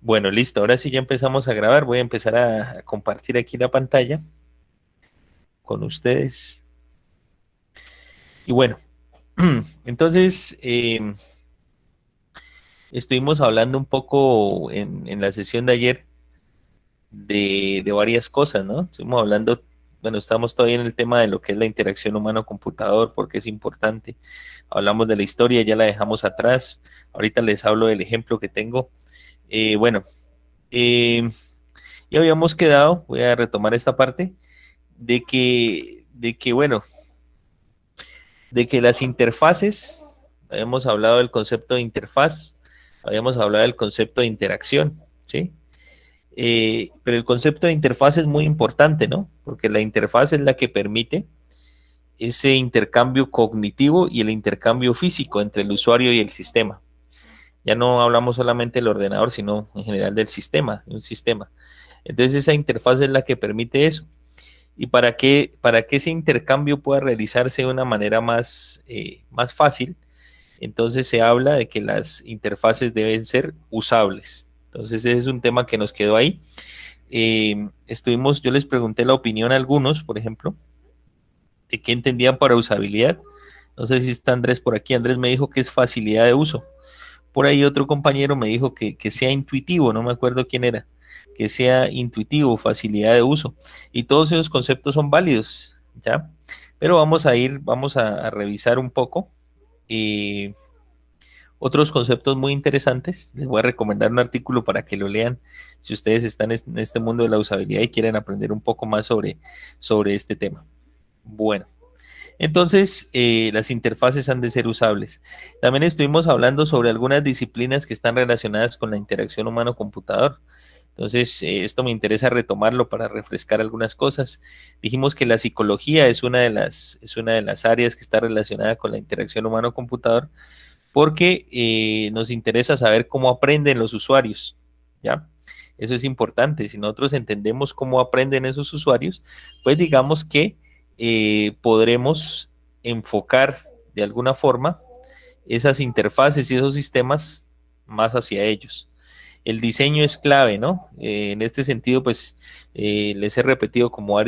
Bueno, listo, ahora sí ya empezamos a grabar. Voy a empezar a compartir aquí la pantalla con ustedes. Y bueno, entonces estuvimos hablando un poco en la sesión de ayer de varias cosas, ¿no? Estuvimos hablando, bueno, estamos todavía en el tema de lo que es la interacción humano-computador, porque es importante. Hablamos de la historia, ya la dejamos atrás. Ahorita les hablo del ejemplo que tengo. Bueno, eh, ya habíamos quedado, voy a retomar esta parte bueno, de que las interfaces, habíamos hablado del concepto de interfaz, habíamos hablado del concepto de interacción, ¿sí? Pero el concepto de interfaz es muy importante, ¿no? Porque la interfaz es la que permite ese intercambio cognitivo y el intercambio físico entre el usuario y el sistema. Ya no hablamos solamente del ordenador, sino en general del sistema, de un sistema. Entonces esa interfaz es la que permite eso. Y para que ese intercambio pueda realizarse de una manera más fácil, entonces se habla de que las interfaces deben ser usables. Entonces ese es un tema que nos quedó ahí. Yo les pregunté la opinión a algunos, por ejemplo, de qué entendían para usabilidad. No sé si está Andrés por aquí. Andrés me dijo que es facilidad de uso. Por ahí otro compañero me dijo que sea intuitivo, no me acuerdo quién era, que sea intuitivo, facilidad de uso. Y todos esos conceptos son válidos, ¿ya? Pero vamos a revisar un poco eh, otros conceptos muy interesantes. Les voy a recomendar un artículo para que lo lean si ustedes están en este mundo de la usabilidad y quieren aprender un poco más sobre este tema. Bueno. Entonces, las interfaces han de ser usables. También estuvimos hablando sobre algunas disciplinas que están relacionadas con la interacción humano-computador. Entonces, esto me interesa retomarlo para refrescar algunas cosas. Dijimos que la psicología es una de las áreas que está relacionada con la interacción humano-computador porque nos interesa saber cómo aprenden los usuarios, ¿ya? Eso es importante. Si nosotros entendemos cómo aprenden esos usuarios, pues digamos que podremos enfocar de alguna forma esas interfaces y esos sistemas más hacia ellos. El diseño es clave, ¿no? En este sentido, pues les he repetido como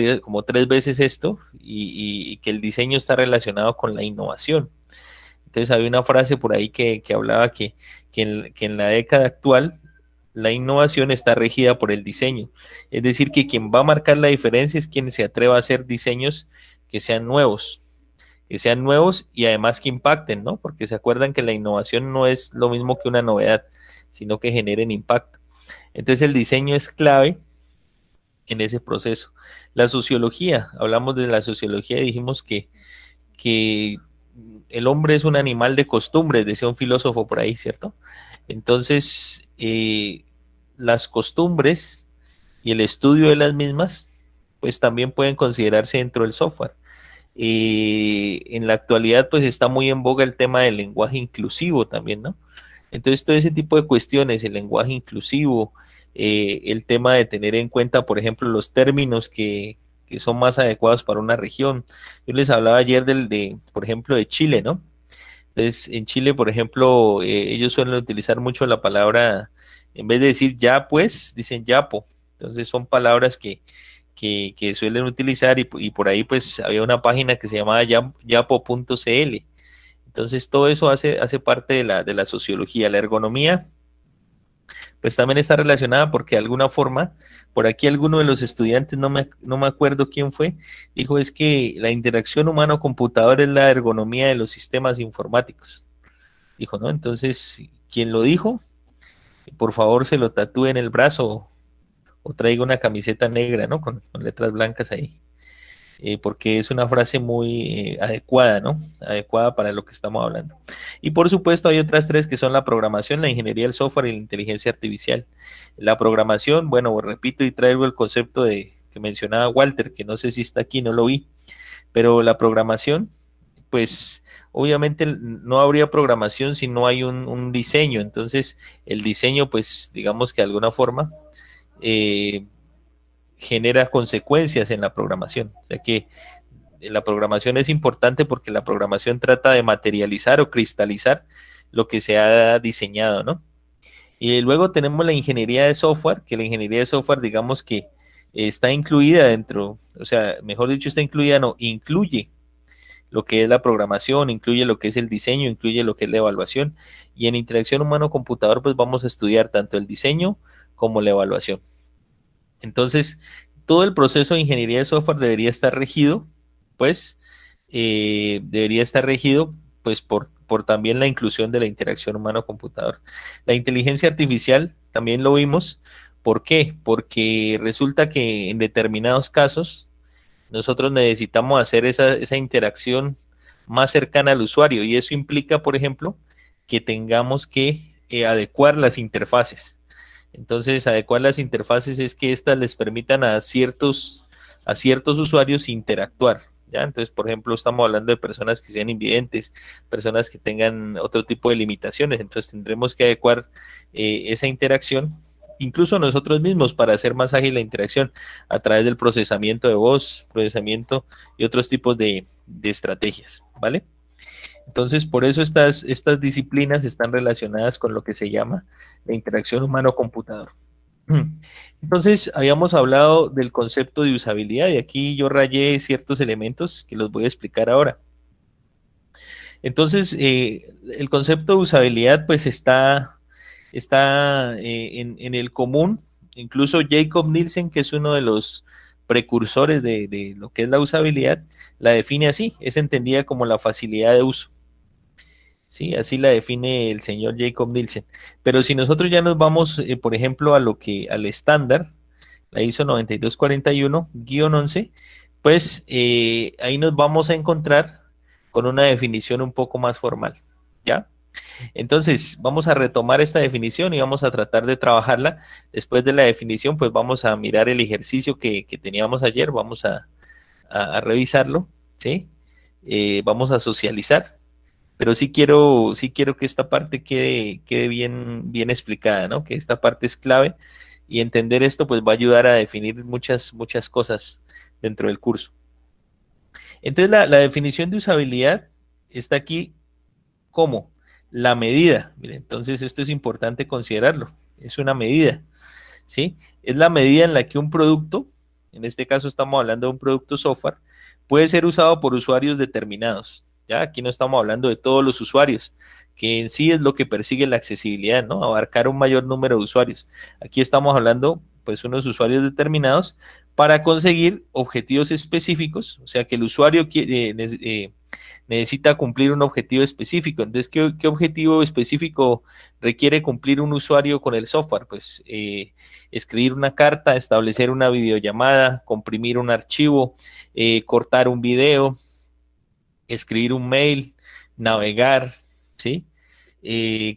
3 veces esto y que el diseño está relacionado con la innovación. Entonces había una frase por ahí que hablaba que en la década actual la innovación está regida por el diseño. Es decir, que quien va a marcar la diferencia es quien se atreva a hacer diseños que que sean nuevos y además que impacten, ¿no? Porque se acuerdan que la innovación no es lo mismo que una novedad, sino que generen impacto. Entonces el diseño es clave en ese proceso. La sociología, hablamos de la sociología y dijimos que el hombre es un animal de costumbres, decía un filósofo por ahí, ¿cierto? Entonces, las costumbres y el estudio de las mismas, pues también pueden considerarse dentro del software. En la actualidad, pues está muy en boga el tema del lenguaje inclusivo también, ¿no? Entonces, todo ese tipo de cuestiones, el lenguaje inclusivo, el tema de tener en cuenta, por ejemplo, los términos que son más adecuados para una región. Yo les hablaba ayer por ejemplo, de Chile, ¿no? Entonces, en Chile, por ejemplo, ellos suelen utilizar mucho la palabra, en vez de decir ya, pues, dicen yapo. Entonces, son palabras que suelen utilizar y por ahí, pues, había una página que se llamaba yapo.cl. Entonces, todo eso hace parte de de la sociología. La ergonomía, pues, también está relacionada porque de alguna forma, por aquí alguno de los estudiantes, no me acuerdo quién fue, dijo es que la interacción humano-computador es la ergonomía de los sistemas informáticos. Dijo, ¿no? Entonces, quien lo dijo, por favor se lo tatúe en el brazo o traiga una camiseta negra, ¿no? Con letras blancas ahí. Porque es una frase muy adecuada, ¿no? Adecuada para lo que estamos hablando. Y por supuesto hay otras tres que son la programación, la ingeniería del software y la inteligencia artificial. La programación, bueno, repito y traigo el concepto de que mencionaba Walter, que no sé si está aquí, no lo vi, pero la programación, pues obviamente no habría programación si no hay un diseño. Entonces, el diseño, pues digamos que de alguna forma eh, genera consecuencias en la programación. O sea que la programación es importante porque la programación trata de materializar o cristalizar lo que se ha diseñado, ¿no? Y luego tenemos la ingeniería de software, que la ingeniería de software, digamos que está incluida dentro, o sea, mejor dicho, está incluida, no, incluye lo que es la programación, incluye lo que es el diseño, incluye lo que es la evaluación. Y en interacción humano-computador, pues vamos a estudiar tanto el diseño como la evaluación. Entonces, todo el proceso de ingeniería de software debería estar regido, pues, debería estar regido, pues, por también la inclusión de la interacción humano-computador. La inteligencia artificial, también lo vimos. ¿Por qué? Porque resulta que en determinados casos, nosotros necesitamos hacer esa interacción más cercana al usuario y eso implica, por ejemplo, que tengamos que adecuar las interfaces. Entonces, adecuar las interfaces es que éstas les permitan a ciertos usuarios interactuar. ¿Ya? Entonces, por ejemplo, estamos hablando de personas que sean invidentes, personas que tengan otro tipo de limitaciones. Entonces, tendremos que adecuar esa interacción, incluso nosotros mismos, para hacer más ágil la interacción a través del procesamiento de voz, procesamiento y otros tipos de estrategias. ¿Vale? Entonces, por eso estas disciplinas están relacionadas con lo que se llama la interacción humano-computador. Entonces, habíamos hablado del concepto de usabilidad y aquí yo rayé ciertos elementos que los voy a explicar ahora. Entonces, el concepto de usabilidad pues está en el común. Incluso Jacob Nielsen, que es uno de los precursores de lo que es la usabilidad, la define así, es entendida como la facilidad de uso. Sí, así la define el señor Jacob Nielsen. Pero si nosotros ya nos vamos, por ejemplo, al estándar, la ISO 9241-11, pues ahí nos vamos a encontrar con una definición un poco más formal, ¿ya? Entonces, vamos a retomar esta definición y vamos a tratar de trabajarla. Después de la definición, pues vamos a mirar el ejercicio que teníamos ayer, vamos a revisarlo, ¿sí? Vamos a socializar, pero sí quiero que esta parte quede bien explicada, ¿no? Que esta parte es clave y entender esto pues va a ayudar a definir muchas cosas dentro del curso. Entonces la definición de usabilidad está aquí como la medida. Mire, entonces esto es importante considerarlo. Es una medida, ¿sí? Es la medida en la que un producto, en este caso estamos hablando de un producto software, puede ser usado por usuarios determinados. Ya aquí no estamos hablando de todos los usuarios, que en sí es lo que persigue la accesibilidad, ¿no? Abarcar un mayor número de usuarios. Aquí estamos hablando, pues, unos usuarios determinados para conseguir objetivos específicos, o sea, que el usuario necesita cumplir un objetivo específico. Entonces, ¿qué objetivo específico requiere cumplir un usuario con el software? Pues escribir una carta, establecer una videollamada, comprimir un archivo, cortar un video, escribir un mail, navegar, ¿sí?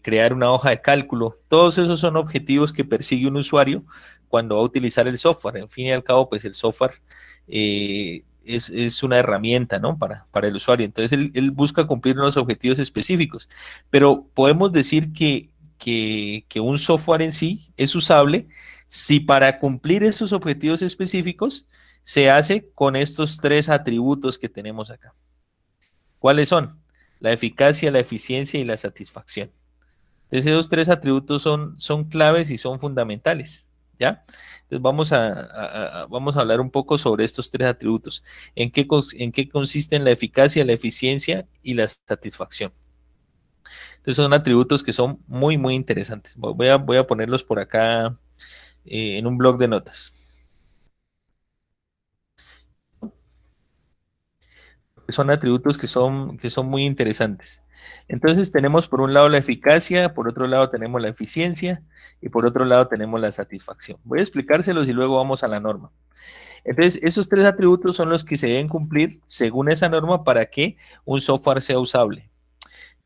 Crear una hoja de cálculo. Todos esos son objetivos que persigue un usuario cuando va a utilizar el software. En fin y al cabo, pues el software es una herramienta, ¿no? Para el usuario. Entonces, él busca cumplir unos objetivos específicos. Pero podemos decir que un software en sí es usable si para cumplir esos objetivos específicos se hace con estos tres atributos que tenemos acá. ¿Cuáles son? La eficacia, la eficiencia y la satisfacción. Entonces, esos tres atributos son claves y son fundamentales, ¿ya? Entonces, vamos a hablar un poco sobre estos tres atributos. En qué consisten la eficacia, la eficiencia y la satisfacción? Entonces, son atributos que son muy interesantes. Voy a ponerlos por acá en un blog de notas. Son atributos que son muy interesantes. Entonces tenemos por un lado la eficacia, por otro lado tenemos la eficiencia y por otro lado tenemos la satisfacción. Voy a explicárselos y luego vamos a la norma. Entonces esos tres atributos son los que se deben cumplir según esa norma para que un software sea usable.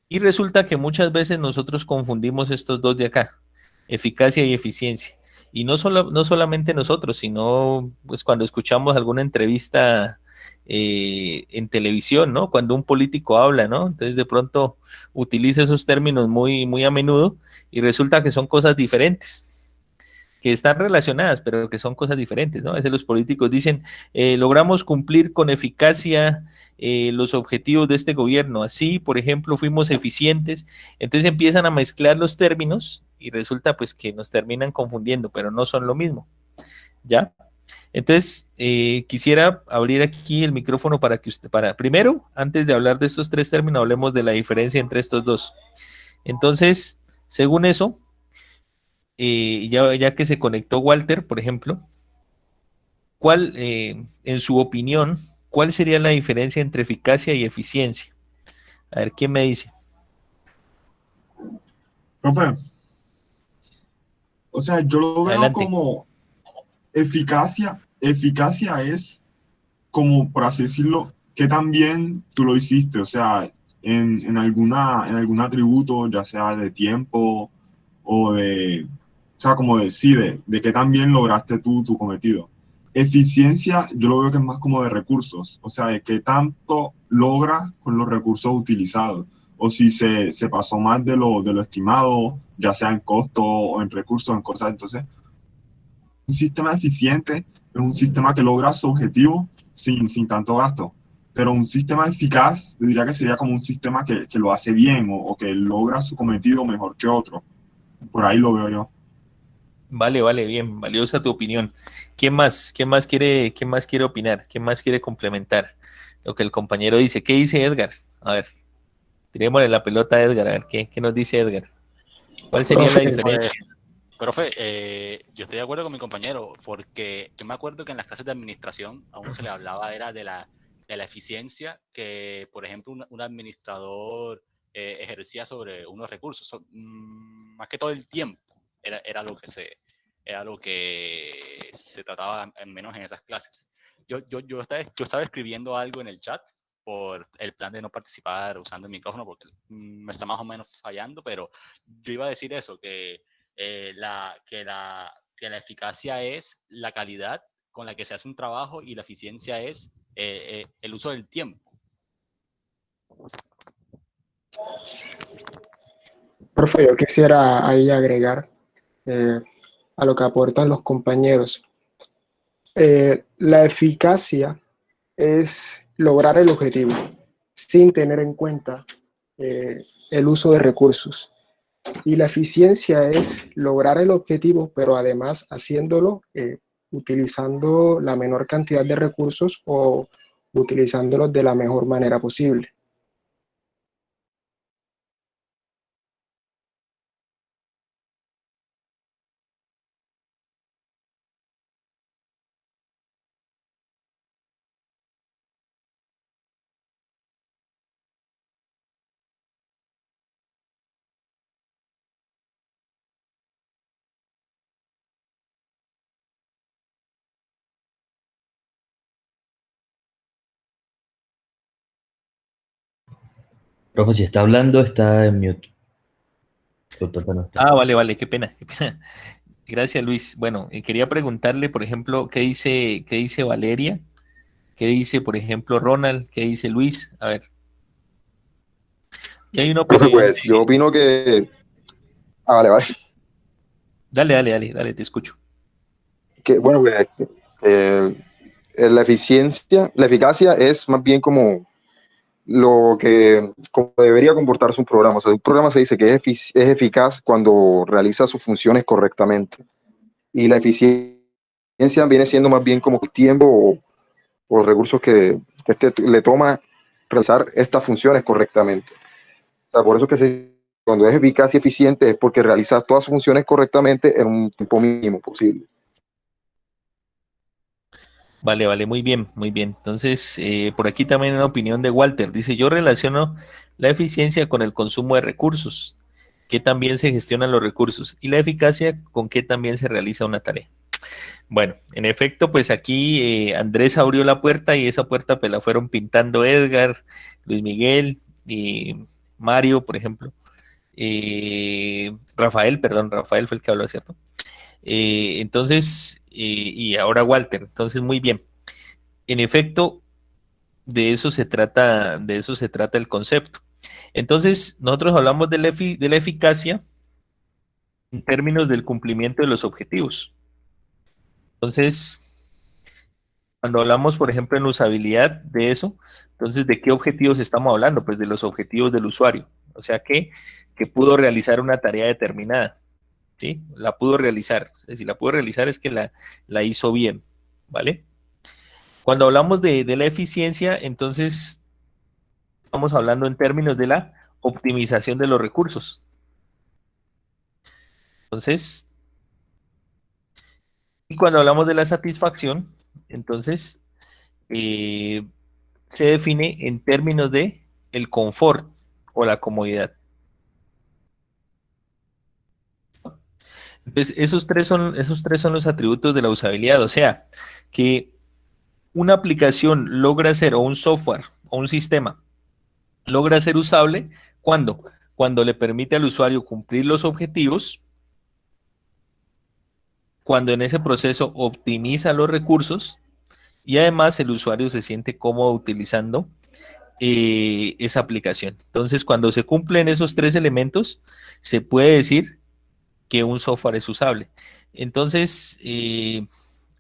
Y resulta que muchas veces nosotros confundimos estos dos de acá, eficacia y eficiencia. Y no solamente nosotros, sino pues cuando escuchamos alguna entrevista en televisión, ¿no? Cuando un político habla, ¿no? Entonces de pronto utiliza esos términos muy a menudo y resulta que son cosas diferentes, que están relacionadas, pero que son cosas diferentes, ¿no? A veces los políticos dicen, logramos cumplir con eficacia los objetivos de este gobierno, así, por ejemplo, fuimos eficientes, entonces empiezan a mezclar los términos y resulta pues que nos terminan confundiendo, pero no son lo mismo, ¿ya? Entonces, quisiera abrir aquí el micrófono para que usted, primero, antes de hablar de estos tres términos, hablemos de la diferencia entre estos dos. Entonces, según eso, ya que se conectó Walter, por ejemplo, ¿cuál, en su opinión, cuál sería la diferencia entre eficacia y eficiencia? A ver, ¿quién me dice? Profe, o sea, yo lo veo Adelante. como eficacia es como, por así decirlo, que también tú lo hiciste, o sea, en algún atributo, ya sea de tiempo o de, o sea, como de, sí, de que también lograste tú tu cometido. Eficiencia, yo lo veo que es más como de recursos, o sea, de qué tanto logras con los recursos utilizados, o si se pasó más de lo estimado, ya sea en costo o en recursos, en cosas. Entonces, un sistema eficiente es un sistema que logra su objetivo sin tanto gasto. Pero un sistema eficaz, yo diría que sería como un sistema que lo hace bien o que logra su cometido mejor que otro. Por ahí lo veo yo. Vale, vale, bien, valiosa tu opinión. ¿Quién más? ¿Quién más quiere opinar? ¿Quién más quiere complementar lo que el compañero dice? ¿Qué dice Edgar? A ver, tirémosle la pelota a Edgar, a ver, ¿qué nos dice Edgar? ¿Cuál sería la Profe, diferencia? Pues, profe, yo estoy de acuerdo con mi compañero, porque yo me acuerdo que en las clases de administración a uno se le hablaba era de la eficiencia que, por ejemplo, un administrador ejercía sobre unos recursos, más que todo el tiempo, era era lo que se trataba al menos en esas clases. Yo estaba escribiendo algo en el chat por el plan de no participar usando el micrófono, porque me está más o menos fallando, pero yo iba a decir eso, que la eficacia es la calidad con la que se hace un trabajo y la eficiencia es el uso del tiempo. profe, yo quisiera ahí agregar eh, a lo que aportan los compañeros. La eficacia es lograr el objetivo sin tener en cuenta el uso de recursos. Y la eficiencia es lograr el objetivo, pero además haciéndolo utilizando la menor cantidad de recursos o utilizándolos de la mejor manera posible. Profe, si está hablando, está en mute. Disculpe, no está. Ah, vale, vale, qué pena, qué pena. Gracias, Luis. Bueno, quería preguntarle, por ejemplo, ¿qué dice Valeria? ¿Qué dice, por ejemplo, Ronald? ¿Qué dice Luis? A ver, y hay una Profe, opinión. pues yo opino que... Ah, vale, vale. Dale, dale, dale, dale, te escucho. Que, bueno, pues, la eficiencia, la eficacia es más bien como lo que como debería comportarse un programa. O sea, un programa se dice que es eficaz cuando realiza sus funciones correctamente. Y la eficiencia viene siendo más bien como el tiempo o recursos que le toma realizar estas funciones correctamente. O sea, por eso que cuando es eficaz y eficiente es porque realiza todas sus funciones correctamente en un tiempo mínimo posible. Vale, vale, muy bien, muy bien. Entonces, por aquí también una opinión de Walter. Dice, yo relaciono la eficiencia con el consumo de recursos, que también se gestionan los recursos, y la eficacia con que también se realiza una tarea. Bueno, en efecto, pues aquí Andrés abrió la puerta y esa puerta pues la fueron pintando Edgar, Luis Miguel y Mario, por ejemplo. Rafael fue el que habló, ¿cierto? Entonces, y ahora Walter, entonces muy bien. En efecto, de eso se trata el concepto. Entonces, nosotros hablamos de la eficacia en términos del cumplimiento de los objetivos. Entonces, cuando hablamos, por ejemplo, en usabilidad de eso, entonces, ¿de qué objetivos estamos hablando? Pues de los objetivos del usuario. O sea, que pudo realizar una tarea determinada. ¿sí? La pudo realizar. Es decir, la pudo realizar es que la hizo bien, ¿vale? Cuando hablamos de la eficiencia, entonces estamos hablando en términos de la optimización de los recursos. Entonces, y cuando hablamos de la satisfacción, entonces se define en términos de el confort o la comodidad. Entonces, esos tres son los atributos de la usabilidad, o sea, que una aplicación logra ser, o un software, o un sistema, logra ser usable, ¿cuándo? Cuando le permite al usuario cumplir los objetivos, cuando en ese proceso optimiza los recursos, y además el usuario se siente cómodo utilizando esa aplicación. Entonces, cuando se cumplen esos tres elementos, se puede decir que un software es usable. Entonces,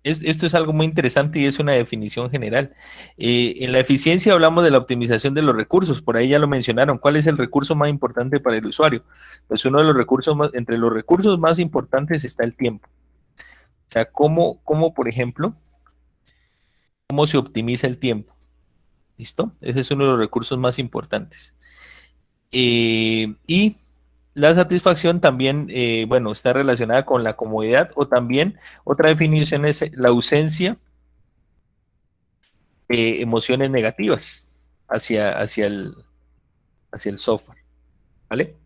esto es algo muy interesante y es una definición general. En la eficiencia hablamos de la optimización de los recursos, por ahí ya lo mencionaron. ¿Cuál es el recurso más importante para el usuario? Pues uno de los recursos entre los recursos más importantes está el tiempo. O sea, ¿cómo, por ejemplo, cómo se optimiza el tiempo? ¿Listo? Ese es uno de los recursos más importantes. Y la satisfacción también, bueno, está relacionada con la comodidad, o también otra definición es la ausencia de emociones negativas hacia el software, ¿vale?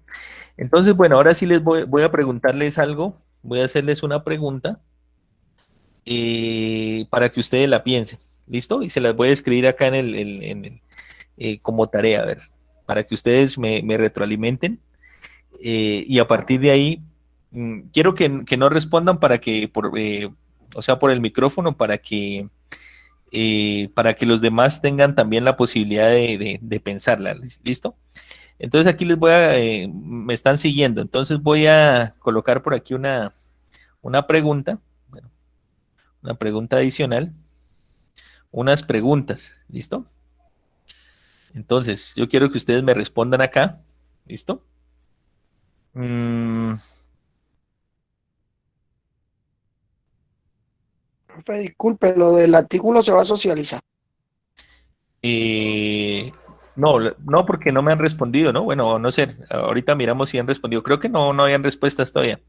Entonces, bueno, ahora sí les voy a preguntarles algo, voy a hacerles una pregunta para que ustedes la piensen, ¿listo? Y se las voy a escribir acá como tarea, a ver, para que ustedes me retroalimenten. Y a partir de ahí, quiero que no respondan o sea, por el micrófono, para que los demás tengan también la posibilidad de pensarla. ¿Listo? Entonces aquí me están siguiendo. Entonces voy a colocar por aquí una pregunta, bueno, una pregunta adicional, unas preguntas. ¿Listo? Entonces, yo quiero que ustedes me respondan acá. ¿Listo? Profe, disculpe, lo del artículo se va a socializar. No, no, porque no me han respondido, ¿no? Bueno, no sé, ahorita miramos si han respondido. Creo que no habían respuestas todavía.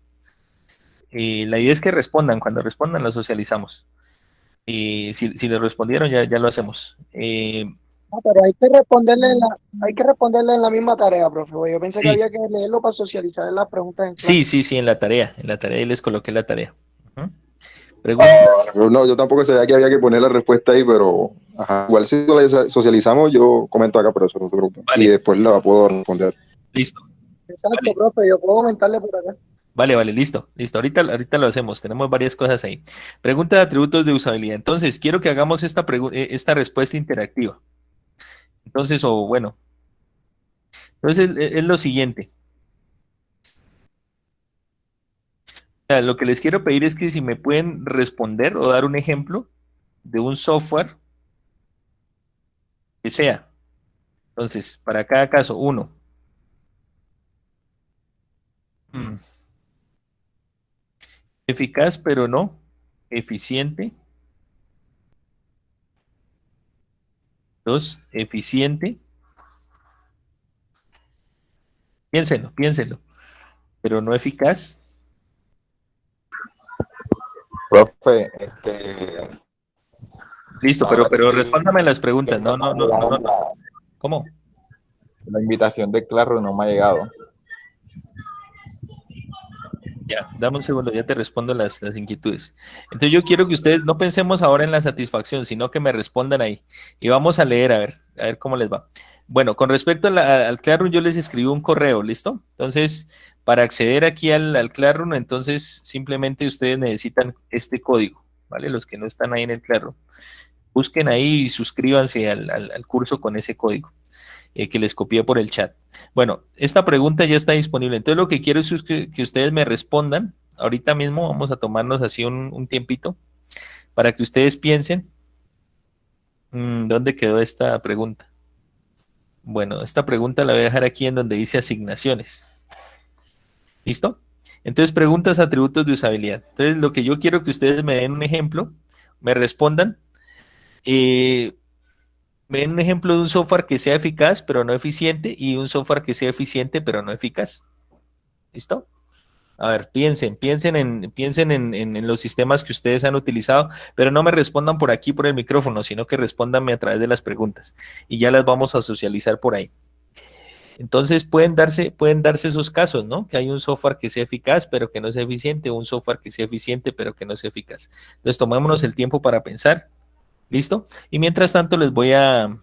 La idea es que respondan, cuando respondan lo socializamos. Si les respondieron, ya lo hacemos. Pero hay que responderle en la misma tarea, profe. Yo pensé que Sí, había que leerlo para socializar las preguntas en sí, clase. sí, en la tarea ahí les coloqué la tarea. Ujú. Pregunta. No, yo tampoco sabía que había que poner la respuesta ahí, pero ajá, igual si socializamos, yo comento acá, pero eso no se preocupen. Y Vale, después la puedo responder. listo. Exacto, Vale, profe, yo puedo comentarle por acá. vale, listo. Ahorita lo hacemos. Tenemos varias cosas ahí. Pregunta de atributos de usabilidad. Entonces, quiero que hagamos esta respuesta interactiva. Entonces, o bueno, entonces es lo siguiente. O sea, lo que les quiero pedir es que si me pueden responder o dar un ejemplo de un software que sea. Entonces, para cada caso, uno, eficaz pero no eficiente. Dos, eficiente. Piénsenlo, pero no eficaz. Profe, Listo, ahora que pero estoy respóndame las preguntas. viendo No, más no, no, no, allá, no, no. ¿Cómo? la invitación de Claro no me ha llegado. Ya, dame un segundo, ya te respondo las inquietudes. Entonces yo quiero que ustedes no pensemos ahora en la satisfacción, sino que me respondan ahí. Y vamos a leer, a ver cómo les va. Bueno, con respecto al Classroom, yo les escribí un correo, ¿listo? Entonces, para acceder aquí al Classroom, entonces simplemente ustedes necesitan este código, ¿vale? Los que no están ahí en el Classroom. Busquen ahí y suscríbanse al curso con ese código que les copié por el chat. Bueno, esta pregunta ya está disponible. Entonces lo que quiero es que ustedes me respondan. Ahorita mismo vamos a tomarnos así un tiempito para que ustedes piensen. ¿Dónde quedó esta pregunta? Bueno, esta pregunta la voy a dejar aquí en donde dice asignaciones. ¿Listo? Entonces, preguntas, atributos de usabilidad. Entonces, lo que yo quiero que ustedes me den un ejemplo, me respondan, eh, me den un ejemplo de un software que sea eficaz pero no eficiente y un software que sea eficiente pero no eficaz. ¿Listo? A ver, piensen en los sistemas que ustedes han utilizado, pero no me respondan por aquí por el micrófono, sino que respóndanme a través de las preguntas y ya las vamos a socializar por ahí. Entonces pueden darse esos casos, ¿no? Que hay un software que sea eficaz pero que no sea eficiente, o un software que sea eficiente pero que no sea eficaz. Entonces tomémonos el tiempo para pensar, ¿listo? Y mientras tanto les voy a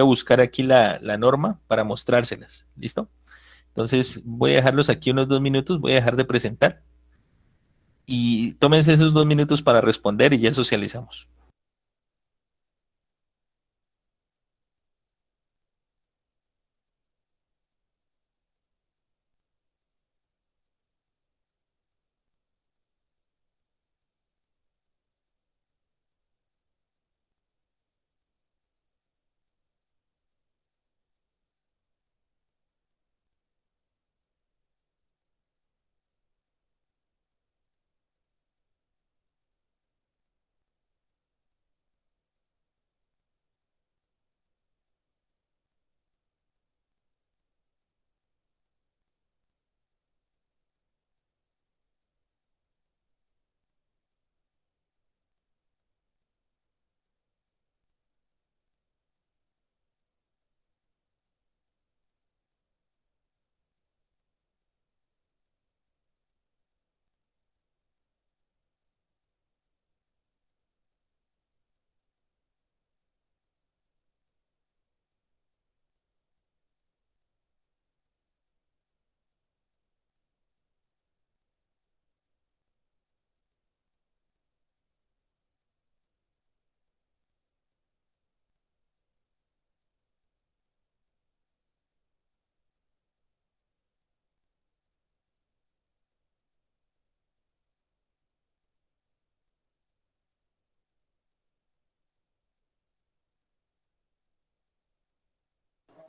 buscar aquí la norma para mostrárselas, ¿listo? Entonces voy a dejarlos aquí unos 2 minutos, voy a dejar de presentar y tómense esos 2 minutos para responder y ya socializamos.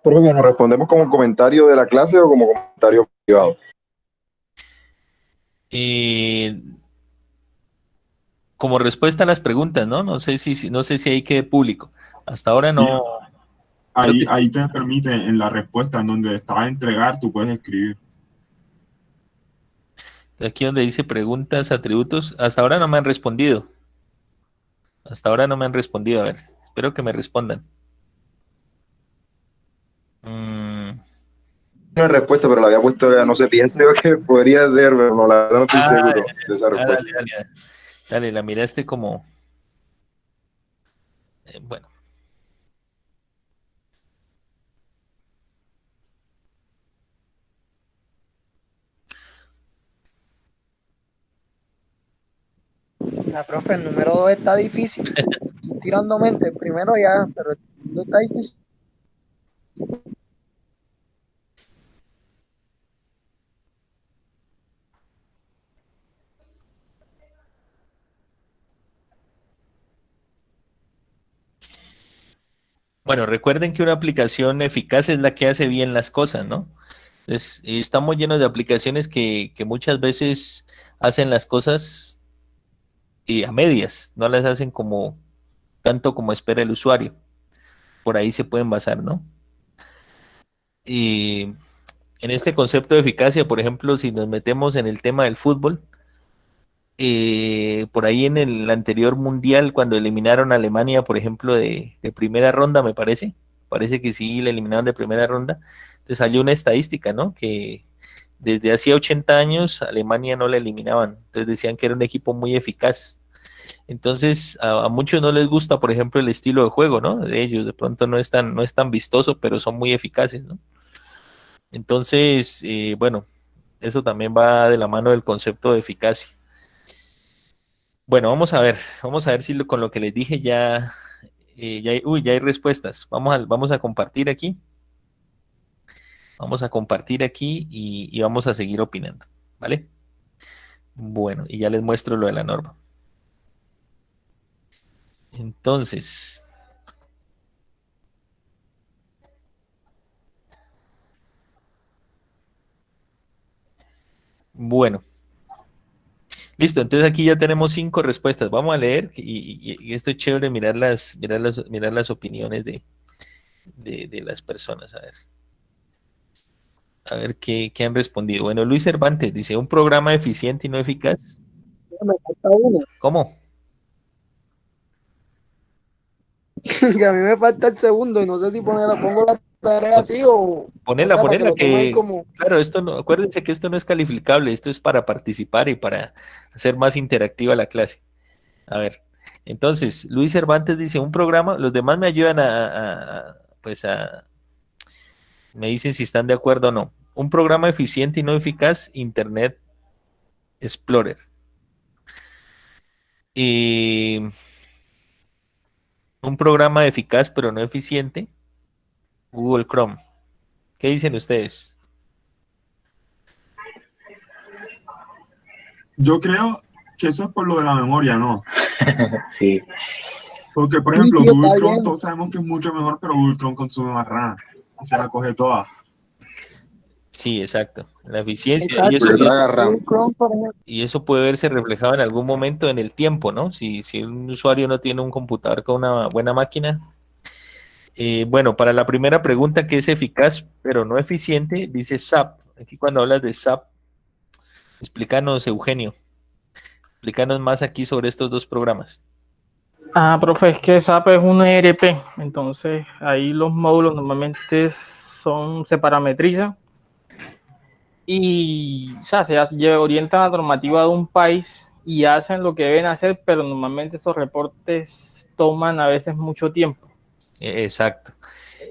Profe, ¿nos respondemos como comentario de la clase o como comentario privado? Eh, Como respuesta a las preguntas, ¿no? No sé si ahí quede público. Hasta ahora Sí, no, creo ahí, que ahí te permite en la respuesta, en donde está a entregar, tú puedes escribir. aquí donde dice preguntas, atributos, hasta ahora no me han respondido. Hasta ahora no me han respondido. A ver, espero que me respondan. Mm, Una respuesta, pero la había puesto, no sé, pienso yo que podría ser, pero no, la verdad no estoy ah, seguro de esa dale, respuesta. dale, dale, la miraste como, bueno, La profe, el número 2 está difícil. Estoy tirando mente, primero ya, pero el segundo está difícil. bueno, recuerden que una aplicación eficaz es la que hace bien las cosas, ¿no? Entonces, estamos llenos de aplicaciones que muchas veces hacen las cosas a medias, no las hacen como tanto como espera el usuario. Por ahí se pueden basar, ¿no? Y en este concepto de eficacia, por ejemplo, si nos metemos en el tema del fútbol, por ahí en el anterior mundial, cuando eliminaron a Alemania, por ejemplo, de primera ronda, parece que sí, la eliminaron de primera ronda, te salió una estadística, ¿no? Que desde hacía 80 años Alemania no la eliminaban, entonces decían que era un equipo muy eficaz. Entonces, a muchos no les gusta, por ejemplo, el estilo de juego, ¿no? De ellos, de pronto no es tan vistoso, pero son muy eficaces, ¿no? Entonces, bueno, eso también va de la mano del concepto de eficacia. Bueno, vamos a ver si con lo que les dije ya hay respuestas. Vamos a compartir aquí, y vamos a seguir opinando, ¿vale? Bueno, y ya les muestro lo de la norma. Entonces, Bueno, listo. Entonces aquí ya tenemos 5 respuestas. Vamos a leer y esto es chévere mirar las opiniones de las personas. A ver qué han respondido. Bueno, Luis Cervantes dice, un programa eficiente y no eficaz. Me falta uno. ¿Cómo? Que a mí me falta el segundo y no sé si pongo la tarea así o Ponela, sea, para que ponela lo tome ahí que, como... claro, esto no, acuérdense que esto no es calificable, esto es para participar y para hacer más interactiva la clase. A ver, entonces, Luis Cervantes dice, un programa, los demás me ayudan me dicen si están de acuerdo o no. Un programa eficiente y no eficaz, Internet Explorer. Y un programa eficaz pero no eficiente, Google Chrome. ¿Qué dicen ustedes? Yo creo que eso es por lo de la memoria, ¿no? Sí. Porque, por Sí, ejemplo, sí, Google está Chrome, bien. todos sabemos que es mucho mejor, pero Google Chrome consume más RAM. Y se la coge toda. Sí, exacto. La eficiencia y Exacto. Le traga RAM. Google Chrome, por ejemplo, y eso puede verse reflejado en algún momento en el tiempo, ¿no? Si un usuario no tiene un computador con una buena máquina. Bueno, para la primera pregunta, que es eficaz pero no eficiente, dice SAP. Aquí cuando hablas de SAP, explícanos, Eugenio, explícanos más aquí sobre estos dos programas. Profe, es que SAP es un ERP, entonces ahí los módulos normalmente se parametrizan y o sea, orientan a la normativa de un país y hacen lo que deben hacer, pero normalmente esos reportes toman a veces mucho tiempo Exacto.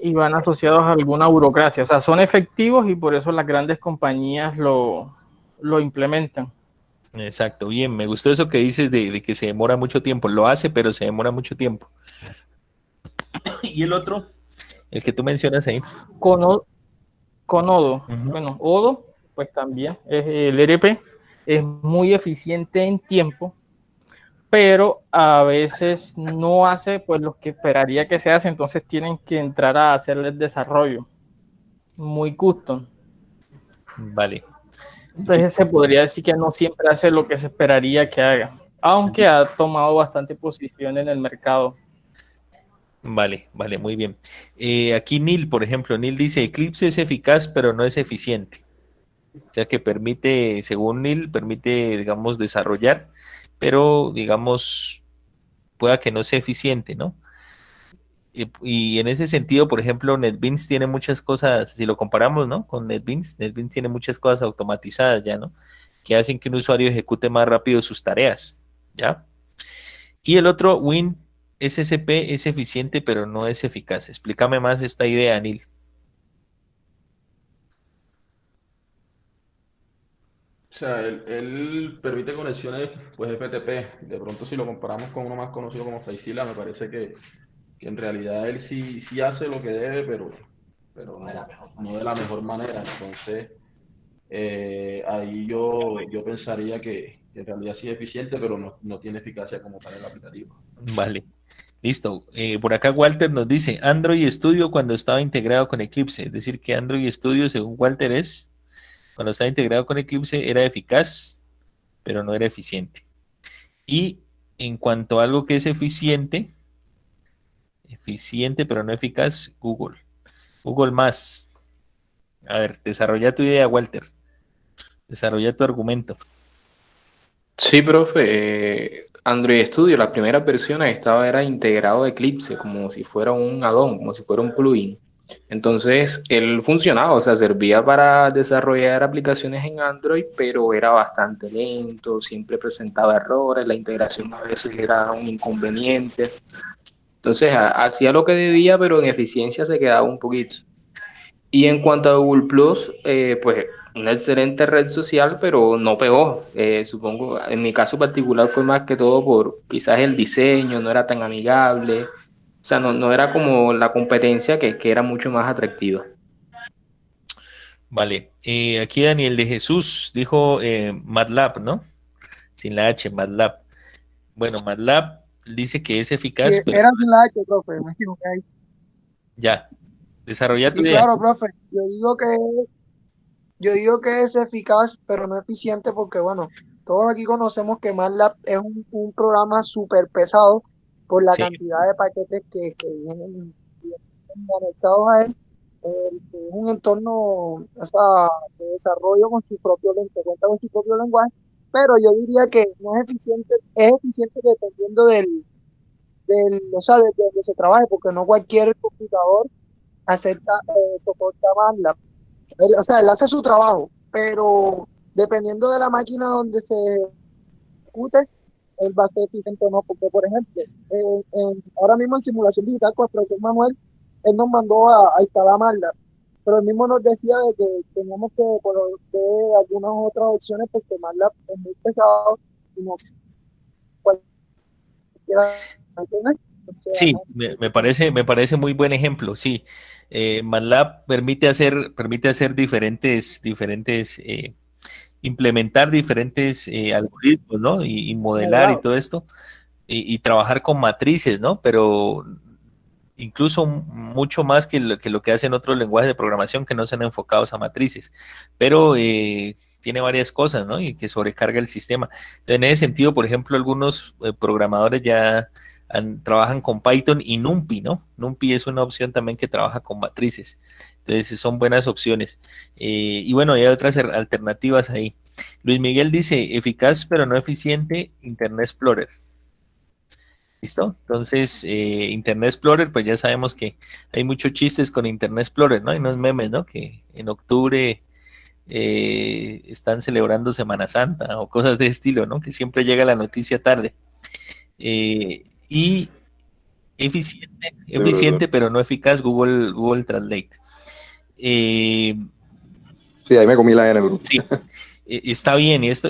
y van asociados a alguna burocracia. O sea, son efectivos y por eso las grandes compañías lo implementan. Exacto, bien, me gustó eso que dices de que se demora mucho tiempo. Lo hace, pero se demora mucho tiempo. Y el otro, el que tú mencionas ahí. Con Odoo, Ujú. bueno, Odoo, pues también es el ERP, es muy eficiente en tiempo, pero a veces no hace pues lo que esperaría que se hace, entonces tienen que entrar a hacerle el desarrollo muy custom. Vale. Entonces se podría decir que no siempre hace lo que se esperaría que haga, aunque ha tomado bastante posición en el mercado. Vale, vale, muy bien. Aquí Neil, por ejemplo, Neil dice, Eclipse es eficaz, pero no es eficiente. O sea que permite, según Neil, permite, digamos, desarrollar, pero, digamos, pueda que no sea eficiente, ¿no? Y en ese sentido, por ejemplo, NetBeans tiene muchas cosas, si lo comparamos, ¿no? Con NetBeans tiene muchas cosas automatizadas ya, ¿no? Que hacen que un usuario ejecute más rápido sus tareas, ¿ya? Y el otro, WinSCP, es eficiente, pero no es eficaz. Explícame más esta idea, Neil. O sea, él permite conexiones pues FTP. De pronto si lo comparamos con uno más conocido como FileZilla, me parece que en realidad él sí hace lo que debe, pero no de la mejor manera. Entonces, ahí yo pensaría que en realidad sí es eficiente, pero no tiene eficacia como tal el aplicativo. Vale, listo. Por acá Walter nos dice, Android Studio cuando estaba integrado con Eclipse. Es decir, que Android Studio, según Walter, cuando estaba integrado con Eclipse, era eficaz, pero no era eficiente. Y en cuanto a algo que es eficiente pero no eficaz, Google. Google más. A ver, desarrolla tu idea, Walter. Desarrolla tu argumento. Sí, profe. Android Studio, las primeras versiones era integrado a Eclipse, como si fuera un add-on, como si fuera un plugin. Entonces, él funcionaba, o sea, servía para desarrollar aplicaciones en Android, pero era bastante lento, siempre presentaba errores, la integración a veces era un inconveniente. Entonces, hacía lo que debía, pero en eficiencia se quedaba un poquito. Y en cuanto a Google Plus, pues una excelente red social, pero no pegó. Supongo, en mi caso particular fue más que todo por quizás el diseño, no era tan amigable, o sea, no era como la competencia que era mucho más atractiva. Vale. Aquí Daniel de Jesús dijo MATLAB, ¿no? Sin la H, MATLAB. Bueno, MATLAB dice que es sí, eficaz, pero era sin la H, profe, me equivoqué ahí. ya. Desarrolla tu Sí, idea. claro, profe. Yo digo que Yo digo que es eficaz, pero no eficiente porque, bueno, todos aquí conocemos que MATLAB es un programa súper pesado por la Sí, cantidad de paquetes que vienen anexados a él. Es un entorno, o sea, de desarrollo con su propio lenguaje, cuenta con su propio lenguaje, pero yo diría que no es eficiente dependiendo o sea, de donde se trabaje, porque no cualquier computador acepta, soporta MATLAB. O sea, él hace su trabajo, pero dependiendo de la máquina donde se ejecute, él va a ser eficiente o no. Porque, por ejemplo, ahora mismo en simulación digital con el profesor Manuel, él nos mandó a instalar MATLAB, pero él mismo nos decía de que teníamos que conocer algunas otras opciones porque MATLAB es muy pesado y no cualquiera, ¿entiendes? O sea, sí, no, me parece muy buen ejemplo, sí. MATLAB permite hacer implementar diferentes algoritmos, ¿no? Y modelar y modelado. todo esto, y trabajar con matrices, ¿no? Pero incluso mucho más que lo que hacen otros lenguajes de programación que no sean enfocados a matrices, pero tiene varias cosas, ¿no? Y que sobrecarga el sistema. En ese sentido, por ejemplo, algunos programadores ya trabajan con Python y NumPy, ¿no? NumPy es una opción también que trabaja con matrices. Entonces son buenas opciones. Y bueno, hay otras alternativas ahí. Luis Miguel dice, eficaz pero no eficiente, Internet Explorer. ¿Listo? Entonces, Internet Explorer, pues ya sabemos que hay muchos chistes con Internet Explorer, ¿no? Hay unos memes, ¿no? Que en octubre están celebrando Semana Santa o cosas de estilo, ¿no? Que siempre llega la noticia tarde. Y De verdad. eficiente, pero no eficaz, Google Translate. Eh, Sí, ahí me comí la N, bro. sí, está bien y esto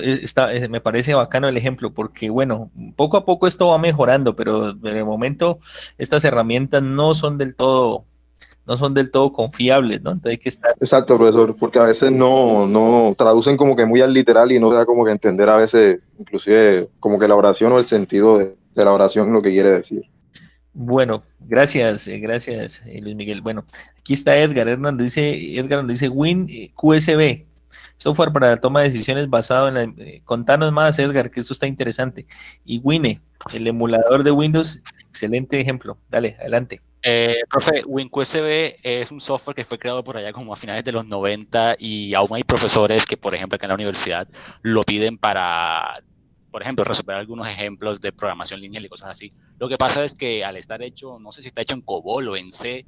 me parece bacano el ejemplo porque, bueno, poco a poco esto va mejorando, pero de momento estas herramientas no son del todo confiables, ¿no? Entonces hay que estar. Exacto, profesor, porque a veces no traducen como que muy al literal y no te da como que entender a veces, inclusive, como que la oración o el sentido de la oración, lo que quiere decir. Bueno, gracias, Luis Miguel. Bueno, aquí está Edgar nos dice QSB, software para la toma de decisiones basado en contanos más, Edgar, que esto está interesante. Y Wine, el emulador de Windows, excelente ejemplo. Dale, adelante. Profe, WinQSB es un software que fue creado por allá como a finales de los 90 y aún hay profesores que, por ejemplo, acá en la universidad lo piden para, por ejemplo, resolver algunos ejemplos de programación lineal y cosas así. Lo que pasa es que al estar hecho, no sé si está hecho en COBOL o en C,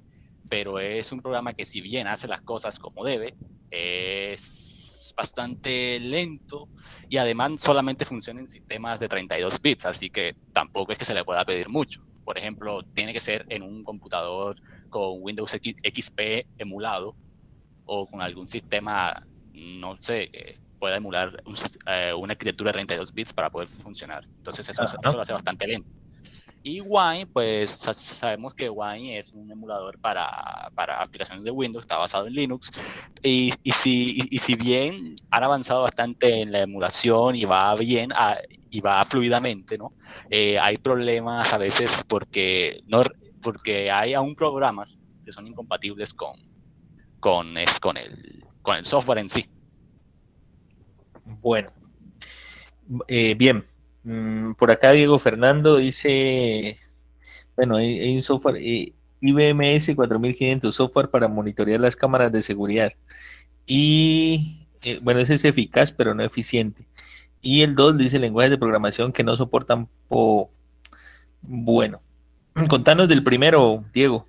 pero es un programa que si bien hace las cosas como debe, es bastante lento y además solamente funciona en sistemas de 32 bits, así que tampoco es que se le pueda pedir mucho. Por ejemplo, tiene que ser en un computador con Windows XP emulado o con algún sistema, no sé, que pueda emular una arquitectura de 32 bits para poder funcionar. Entonces eso lo hace bastante lento. Y Wine, pues sabemos que Wine es un emulador para aplicaciones de Windows, está basado en Linux. Y si bien han avanzado bastante en la emulación y va bien y va fluidamente, ¿no? Hay problemas a veces porque hay aún programas que son incompatibles con el software en sí. Bueno, bien. Por acá Diego Fernando dice, bueno, hay un software, IBMS 4500, software para monitorear las cámaras de seguridad. Y bueno, ese es eficaz, pero no eficiente. Y el 2 dice lenguajes de programación que no soportan Bueno, contanos del primero, Diego.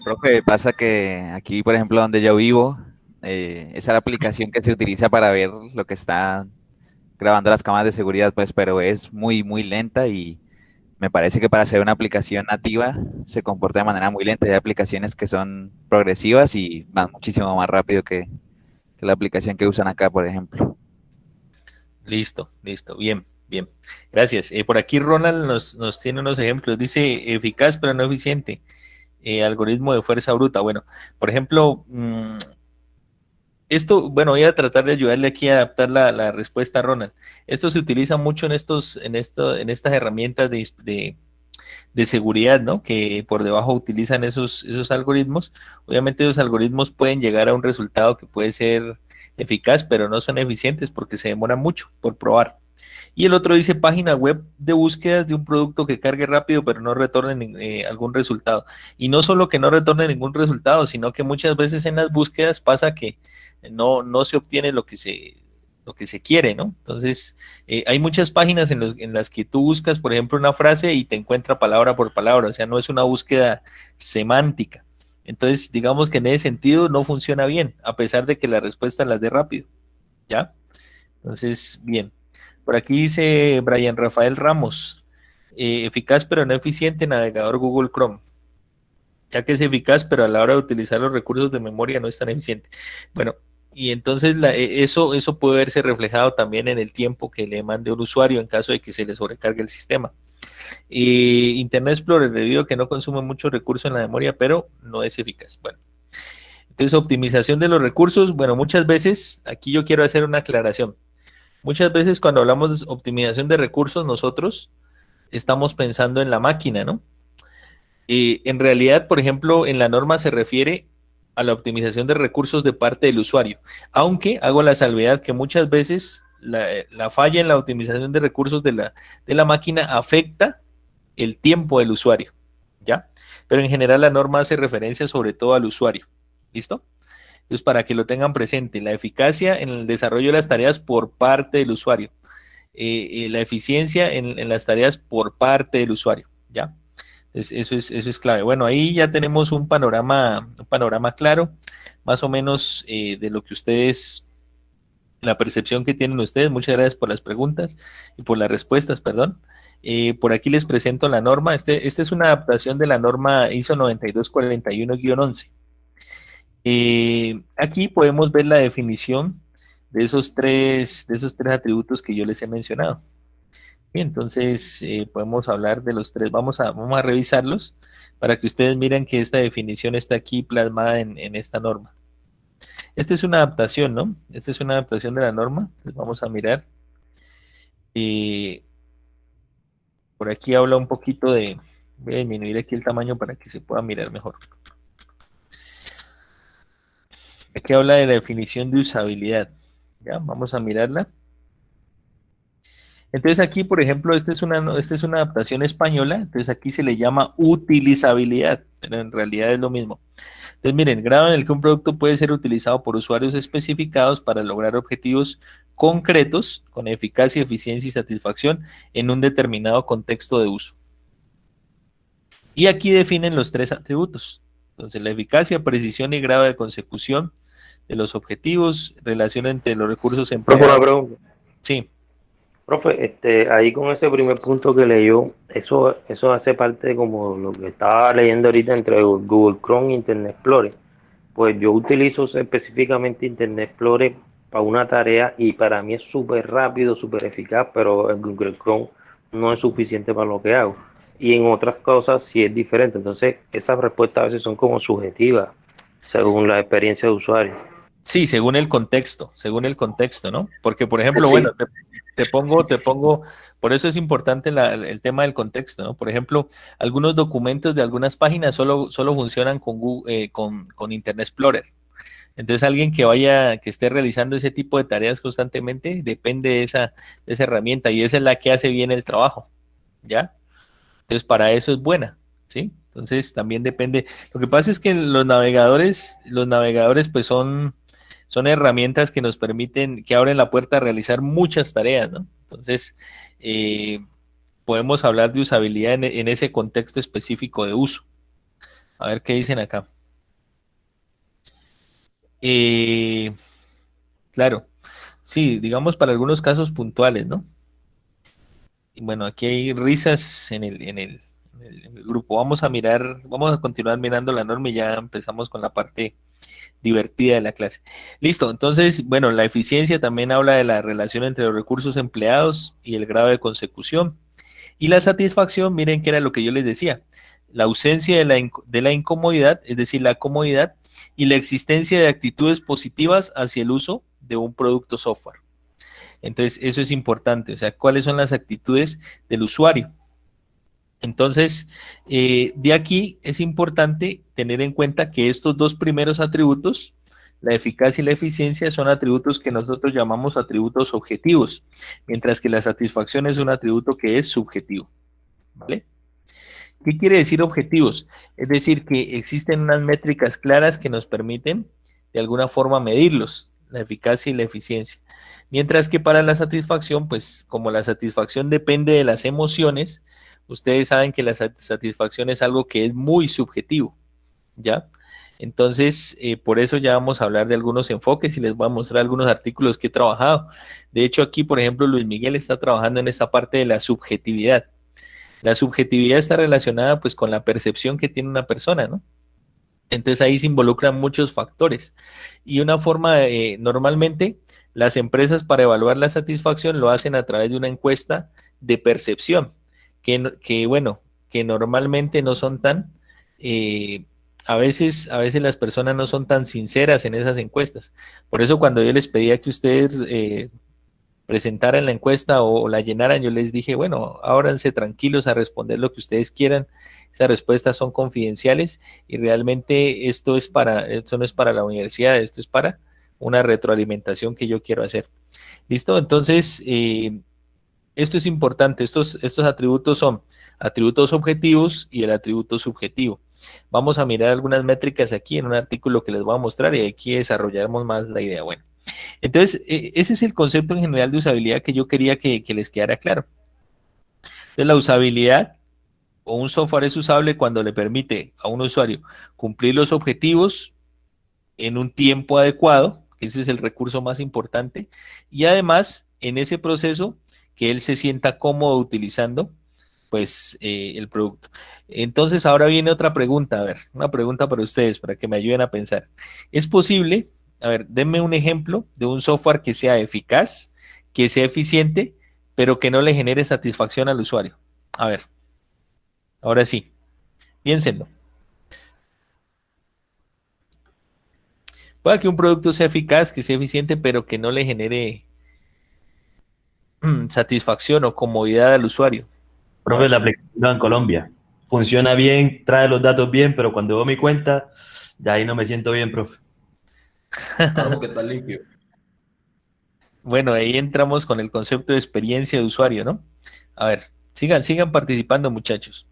Profe, pasa que aquí, por ejemplo, donde yo vivo, esa es la aplicación que se utiliza para ver lo que está grabando las cámaras de seguridad, pues, pero es muy, muy lenta y me parece que para ser una aplicación nativa se comporta de manera muy lenta. Hay aplicaciones que son progresivas y van muchísimo más rápido que la aplicación que usan acá, por ejemplo. Listo, bien. Gracias. Por aquí Ronald nos tiene unos ejemplos. Dice eficaz pero no eficiente. Algoritmo de fuerza bruta. Bueno, por ejemplo, esto, bueno, voy a tratar de ayudarle aquí a adaptar la respuesta a Ronald. Esto se utiliza mucho en estas herramientas de de seguridad, ¿no? Que por debajo utilizan esos algoritmos. Obviamente esos algoritmos pueden llegar a un resultado que puede ser eficaz, pero no son eficientes porque se demoran mucho por probar. Y el otro dice página web de búsquedas de un producto que cargue rápido, pero no retorne algún resultado. Y no solo que no retorne ningún resultado, sino que muchas veces en las búsquedas pasa que no se obtiene lo que se quiere, ¿no? Entonces, hay muchas páginas en las que tú buscas, por ejemplo, una frase y te encuentra palabra por palabra, o sea, no es una búsqueda semántica. Entonces, digamos que en ese sentido no funciona bien, a pesar de que la respuesta las dé rápido, ¿ya? Entonces, bien. Por aquí dice Brian Rafael Ramos, eficaz pero no eficiente navegador Google Chrome, ya que es eficaz pero a la hora de utilizar los recursos de memoria no es tan eficiente. Bueno, y entonces eso puede verse reflejado también en el tiempo que le mande un usuario en caso de que se le sobrecargue el sistema. Internet Explorer, debido a que no consume mucho recurso en la memoria, pero no es eficaz. Bueno, entonces optimización de los recursos. Bueno, muchas veces, aquí yo quiero hacer una aclaración. Muchas veces cuando hablamos de optimización de recursos, nosotros estamos pensando en la máquina, ¿no? En realidad, por ejemplo, en la norma se refiere a la optimización de recursos de parte del usuario, aunque hago la salvedad que muchas veces la falla en la optimización de recursos de la máquina afecta el tiempo del usuario, ¿ya? Pero en general la norma hace referencia sobre todo al usuario, ¿listo? Entonces, para que lo tengan presente, la eficacia en el desarrollo de las tareas por parte del usuario, la eficiencia en las tareas por parte del usuario, ¿ya? Eso es clave. Bueno, ahí ya tenemos un panorama claro, más o menos de lo que ustedes, la percepción que tienen ustedes. Muchas gracias por las preguntas y por las respuestas, perdón. Por aquí les presento la norma. Esta es una adaptación de la norma ISO 9241-11. Aquí podemos ver la definición de esos tres atributos que yo les he mencionado. Bien, entonces podemos hablar de los tres. Vamos a revisarlos para que ustedes miren que esta definición está aquí plasmada en esta norma. Esta es una adaptación, ¿no? Esta es una adaptación de la norma. Entonces vamos a mirar. Por aquí habla un poquito de... Voy a disminuir aquí el tamaño para que se pueda mirar mejor. Aquí habla de la definición de usabilidad. ¿Ya? Vamos a mirarla. Entonces aquí, por ejemplo, esta es una adaptación española. Entonces aquí se le llama utilizabilidad, pero en realidad es lo mismo. Entonces miren, grado en el que un producto puede ser utilizado por usuarios especificados para lograr objetivos concretos con eficacia, eficiencia y satisfacción en un determinado contexto de uso. Y aquí definen los tres atributos. Entonces la eficacia, precisión y grado de consecución de los objetivos, relación entre los recursos empleados. Sí. Profe, ahí con ese primer punto que leyó, eso hace parte de como lo que estaba leyendo ahorita entre Google Chrome e Internet Explorer. Pues yo utilizo específicamente Internet Explorer para una tarea y para mí es súper rápido, súper eficaz, pero el Google Chrome no es suficiente para lo que hago. Y en otras cosas sí es diferente. Entonces, esas respuestas a veces son como subjetivas, según la experiencia de usuario. Sí, según el contexto, ¿no? Porque, por ejemplo, bueno, te pongo, por eso es importante el tema del contexto, ¿no? Por ejemplo, algunos documentos de algunas páginas solo funcionan con Internet Explorer. Entonces, alguien que esté realizando ese tipo de tareas constantemente, depende de esa herramienta y esa es la que hace bien el trabajo, ¿ya? Entonces, para eso es buena, ¿sí? Entonces, también depende. Lo que pasa es que los navegadores pues son herramientas que nos permiten, que abren la puerta a realizar muchas tareas, ¿no? Entonces, podemos hablar de usabilidad en ese contexto específico de uso. A ver qué dicen acá. Claro, sí, digamos para algunos casos puntuales, ¿no? Y bueno, aquí hay risas en el grupo. Vamos a continuar mirando la norma y ya empezamos con la parte divertida de la clase. Listo, entonces, bueno, la eficiencia también habla de la relación entre los recursos empleados y el grado de consecución. Y la satisfacción, miren que era lo que yo les decía, la ausencia de la incomodidad, es decir, la comodidad y la existencia de actitudes positivas hacia el uso de un producto software. Entonces, eso es importante, o sea, ¿cuáles son las actitudes del usuario? Entonces, de aquí es importante tener en cuenta que estos dos primeros atributos, la eficacia y la eficiencia, son atributos que nosotros llamamos atributos objetivos, mientras que la satisfacción es un atributo que es subjetivo, ¿vale? ¿Qué quiere decir objetivos? Es decir, que existen unas métricas claras que nos permiten de alguna forma medirlos, la eficacia y la eficiencia. Mientras que para la satisfacción, pues como la satisfacción depende de las emociones, ustedes saben que la satisfacción es algo que es muy subjetivo, ¿ya? Entonces, por eso ya vamos a hablar de algunos enfoques y les voy a mostrar algunos artículos que he trabajado. De hecho, aquí, por ejemplo, Luis Miguel está trabajando en esta parte de la subjetividad. La subjetividad está relacionada pues con la percepción que tiene una persona, ¿no? Entonces ahí se involucran muchos factores. Y una forma, normalmente las empresas para evaluar la satisfacción lo hacen a través de una encuesta de percepción, bueno, que normalmente no son tan, a veces las personas no son tan sinceras en esas encuestas. Por eso cuando yo les pedía que ustedes presentaran la encuesta o la llenaran, yo les dije, bueno, ábranse tranquilos a responder lo que ustedes quieran. Esas respuestas son confidenciales y realmente esto no es para la universidad, esto es para una retroalimentación que yo quiero hacer. ¿Listo? Entonces, esto es importante. Estos atributos son atributos objetivos y el atributo subjetivo. Vamos a mirar algunas métricas aquí en un artículo que les voy a mostrar y aquí desarrollaremos más la idea. Bueno. Entonces, ese es el concepto en general de usabilidad que yo quería que les quedara claro. Entonces, la usabilidad o un software es usable cuando le permite a un usuario cumplir los objetivos en un tiempo adecuado, que ese es el recurso más importante, y además, en ese proceso, que él se sienta cómodo utilizando, pues, el producto. Entonces, ahora viene otra pregunta, a ver, una pregunta para ustedes, para que me ayuden a pensar. ¿Es posible? A ver, denme un ejemplo de un software que sea eficaz, que sea eficiente, pero que no le genere satisfacción al usuario. A ver, ahora sí, piénsenlo. Puede que un producto sea eficaz, que sea eficiente, pero que no le genere satisfacción o comodidad al usuario. Profe, la aplicación en Colombia funciona bien, trae los datos bien, pero cuando veo mi cuenta, ya ahí no me siento bien, profe. Claro, que está limpio. Bueno, ahí entramos con el concepto de experiencia de usuario, ¿no? A ver, sigan participando, muchachos.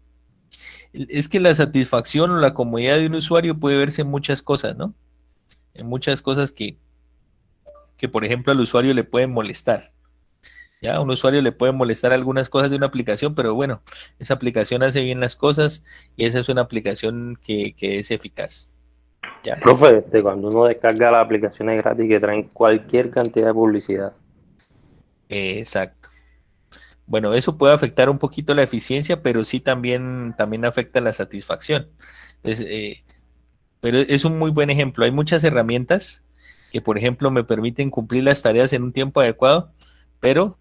Es que la satisfacción o la comodidad de un usuario puede verse en muchas cosas, ¿no? En muchas cosas que por ejemplo, al usuario le pueden molestar. Ya, a un usuario le pueden molestar algunas cosas de una aplicación, pero bueno, esa aplicación hace bien las cosas y esa es una aplicación que es eficaz. ¿Ya? Profe, cuando uno descarga las aplicaciones gratis que traen cualquier cantidad de publicidad. Exacto. Bueno, eso puede afectar un poquito la eficiencia, pero sí también afecta la satisfacción. Entonces, pero es un muy buen ejemplo. Hay muchas herramientas que, por ejemplo, me permiten cumplir las tareas en un tiempo adecuado, pero,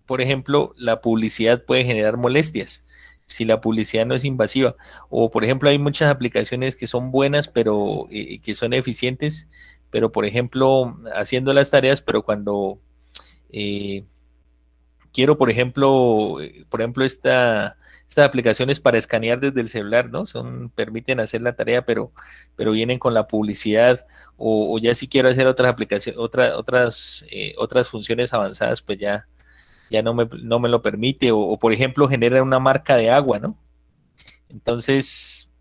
por ejemplo, la publicidad puede generar molestias si la publicidad no es invasiva. O, por ejemplo, hay muchas aplicaciones que son buenas, pero que son eficientes, pero, por ejemplo, haciendo las tareas, pero cuando quiero, por ejemplo, estas aplicaciones para escanear desde el celular, ¿no? Permiten hacer la tarea, pero vienen con la publicidad, o ya si quiero hacer otras aplicaciones, otras funciones avanzadas, pues ya no me lo permite, o por ejemplo genera una marca de agua, ¿no? Entonces,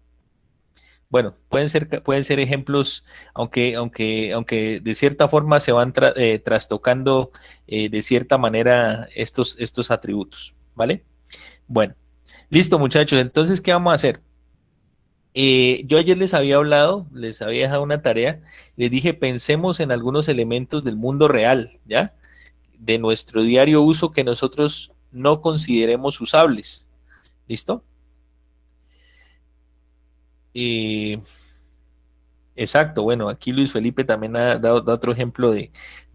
bueno, pueden ser ejemplos, aunque de cierta forma se van trastocando de cierta manera estos atributos, ¿vale? Bueno, listo, muchachos. Entonces, ¿qué vamos a hacer? Yo ayer les había hablado, les había dejado una tarea, les dije, pensemos en algunos elementos del mundo real, ¿ya? De nuestro diario uso que nosotros no consideremos usables. ¿Listo? Exacto, bueno, aquí Luis Felipe también ha dado otro ejemplo de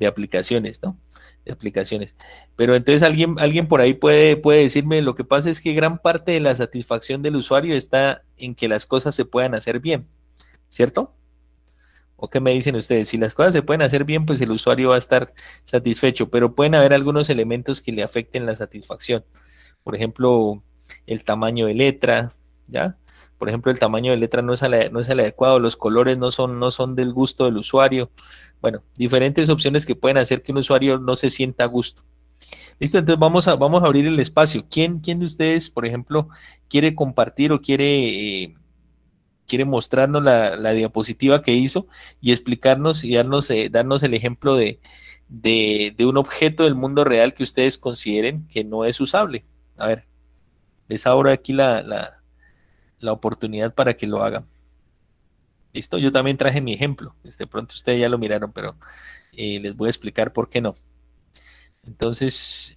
aplicaciones, ¿no? De aplicaciones. Pero entonces alguien por ahí puede decirme, lo que pasa es que gran parte de la satisfacción del usuario está en que las cosas se puedan hacer bien, ¿cierto? ¿O qué me dicen ustedes? Si las cosas se pueden hacer bien, pues el usuario va a estar satisfecho, pero pueden haber algunos elementos que le afecten la satisfacción. Por ejemplo, el tamaño de letra, ¿ya? Por ejemplo, el tamaño de letra no es el adecuado, los colores no son del gusto del usuario. Bueno, diferentes opciones que pueden hacer que un usuario no se sienta a gusto. Listo, entonces vamos a abrir el espacio. ¿Quién de ustedes, por ejemplo, quiere compartir o quiere mostrarnos la diapositiva que hizo y explicarnos y darnos el ejemplo de un objeto del mundo real que ustedes consideren que no es usable? A ver, les abro aquí la oportunidad para que lo hagan. Listo, yo también traje mi ejemplo. De pronto ustedes ya lo miraron, pero les voy a explicar por qué no. Entonces,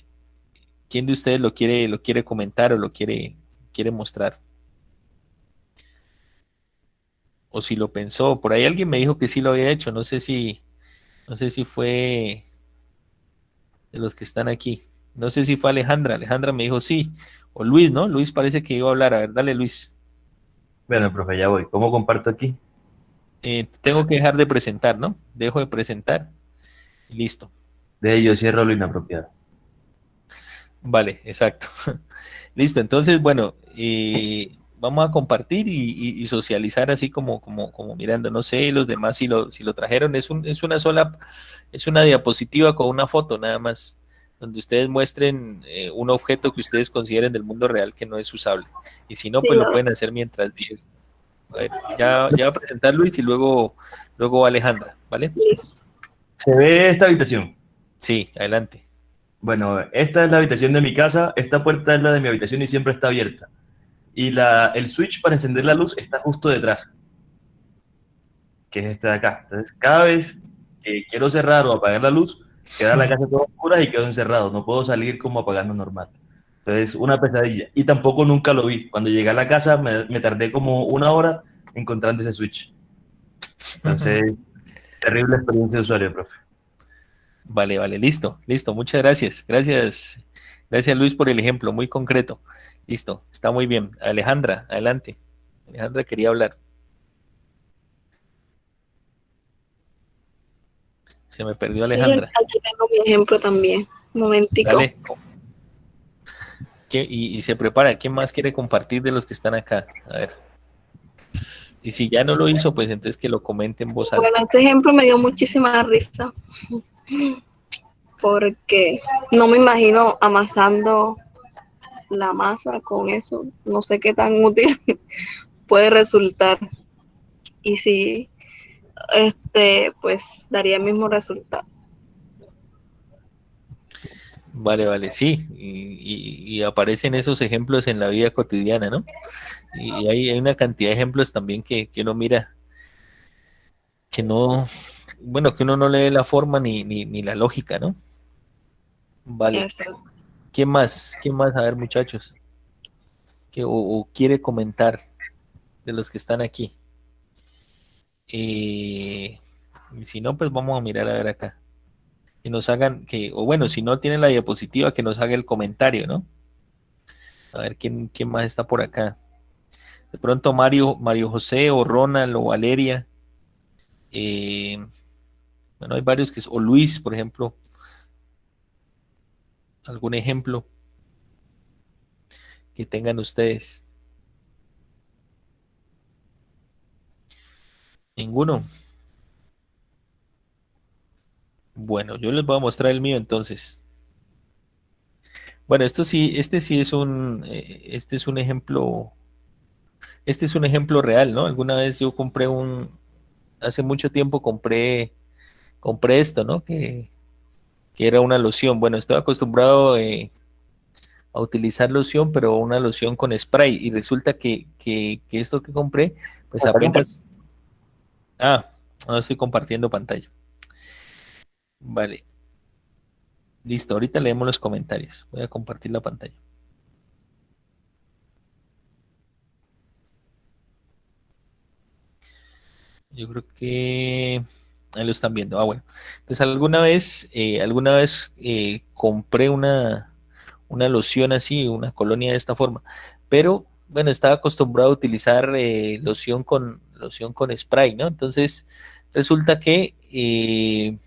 ¿quién de ustedes lo quiere comentar o lo quiere mostrar? O si lo pensó, por ahí alguien me dijo que sí lo había hecho, no sé si fue de los que están aquí. No sé si fue Alejandra me dijo sí, o Luis, ¿no? Luis parece que iba a hablar, a ver, dale Luis. Bueno, profe, ya voy. ¿Cómo comparto aquí? Tengo que dejar de presentar, ¿no? Dejo de presentar y listo. De ello cierro lo inapropiado. Vale, exacto. Listo, entonces, bueno, vamos a compartir y socializar así como mirando, no sé, los demás si lo trajeron, es una diapositiva con una foto nada más, donde ustedes muestren un objeto que ustedes consideren del mundo real que no es usable, y si no, pues lo pueden hacer mientras digo. A ver, ya va a presentar Luis y luego Alejandra, ¿vale? ¿Se ve esta habitación? Sí, adelante. Bueno, esta es la habitación de mi casa, esta puerta es la de mi habitación y siempre está abierta. Y el switch para encender la luz está justo detrás, que es este de acá. Entonces, cada vez que quiero cerrar o apagar la luz, queda la casa toda oscura y quedo encerrado. No puedo salir como apagando normal. Entonces, una pesadilla. Y tampoco nunca lo vi. Cuando llegué a la casa, me tardé como 1 hora encontrando ese switch. Entonces, terrible experiencia de usuario, profe. Vale, listo, muchas gracias. Gracias Luis por el ejemplo, muy concreto. Listo, está muy bien. Alejandra, adelante. Alejandra quería hablar. Se me perdió Alejandra. Sí, aquí tengo mi ejemplo también. Un momentico. Dale. Y se prepara. ¿Quién más quiere compartir de los que están acá? A ver. Y si ya no lo hizo, pues entonces que lo comente en voz alta. Bueno, este ejemplo me dio muchísima risa. Porque no me imagino amasando la masa con eso. No sé qué tan útil puede resultar. Y si, pues daría el mismo resultado. Vale, sí. Y aparecen esos ejemplos en la vida cotidiana, ¿no? Y hay una cantidad de ejemplos también que uno mira, que no, bueno, que uno no le ve la forma ni la lógica, ¿no? Vale. ¿Qué más? A ver, muchachos. O quiere comentar de los que están aquí. Y si no, pues vamos a mirar a ver acá. Que nos hagan, o bueno, si no tienen la diapositiva, que nos haga el comentario, ¿no? A ver quién más está por acá. De pronto Mario José o Ronald o Valeria. Bueno, hay varios o Luis, por ejemplo. ¿Algún ejemplo que tengan ustedes? ¿Ninguno? Bueno, yo les voy a mostrar el mío entonces. Bueno, este sí es un ejemplo. Este es un ejemplo real, ¿no? Alguna vez yo hace mucho tiempo compré esto, ¿no? Que era una loción. Bueno, estoy acostumbrado a utilizar loción, pero una loción con spray. Y resulta que esto que compré, pues apenas... no estoy compartiendo pantalla. Vale. Listo, ahorita leemos los comentarios. Voy a compartir la pantalla. Yo creo que ahí lo están viendo. Bueno. Entonces alguna vez compré una loción así, una colonia de esta forma. Pero bueno, estaba acostumbrado a utilizar loción con spray, ¿no? Entonces resulta que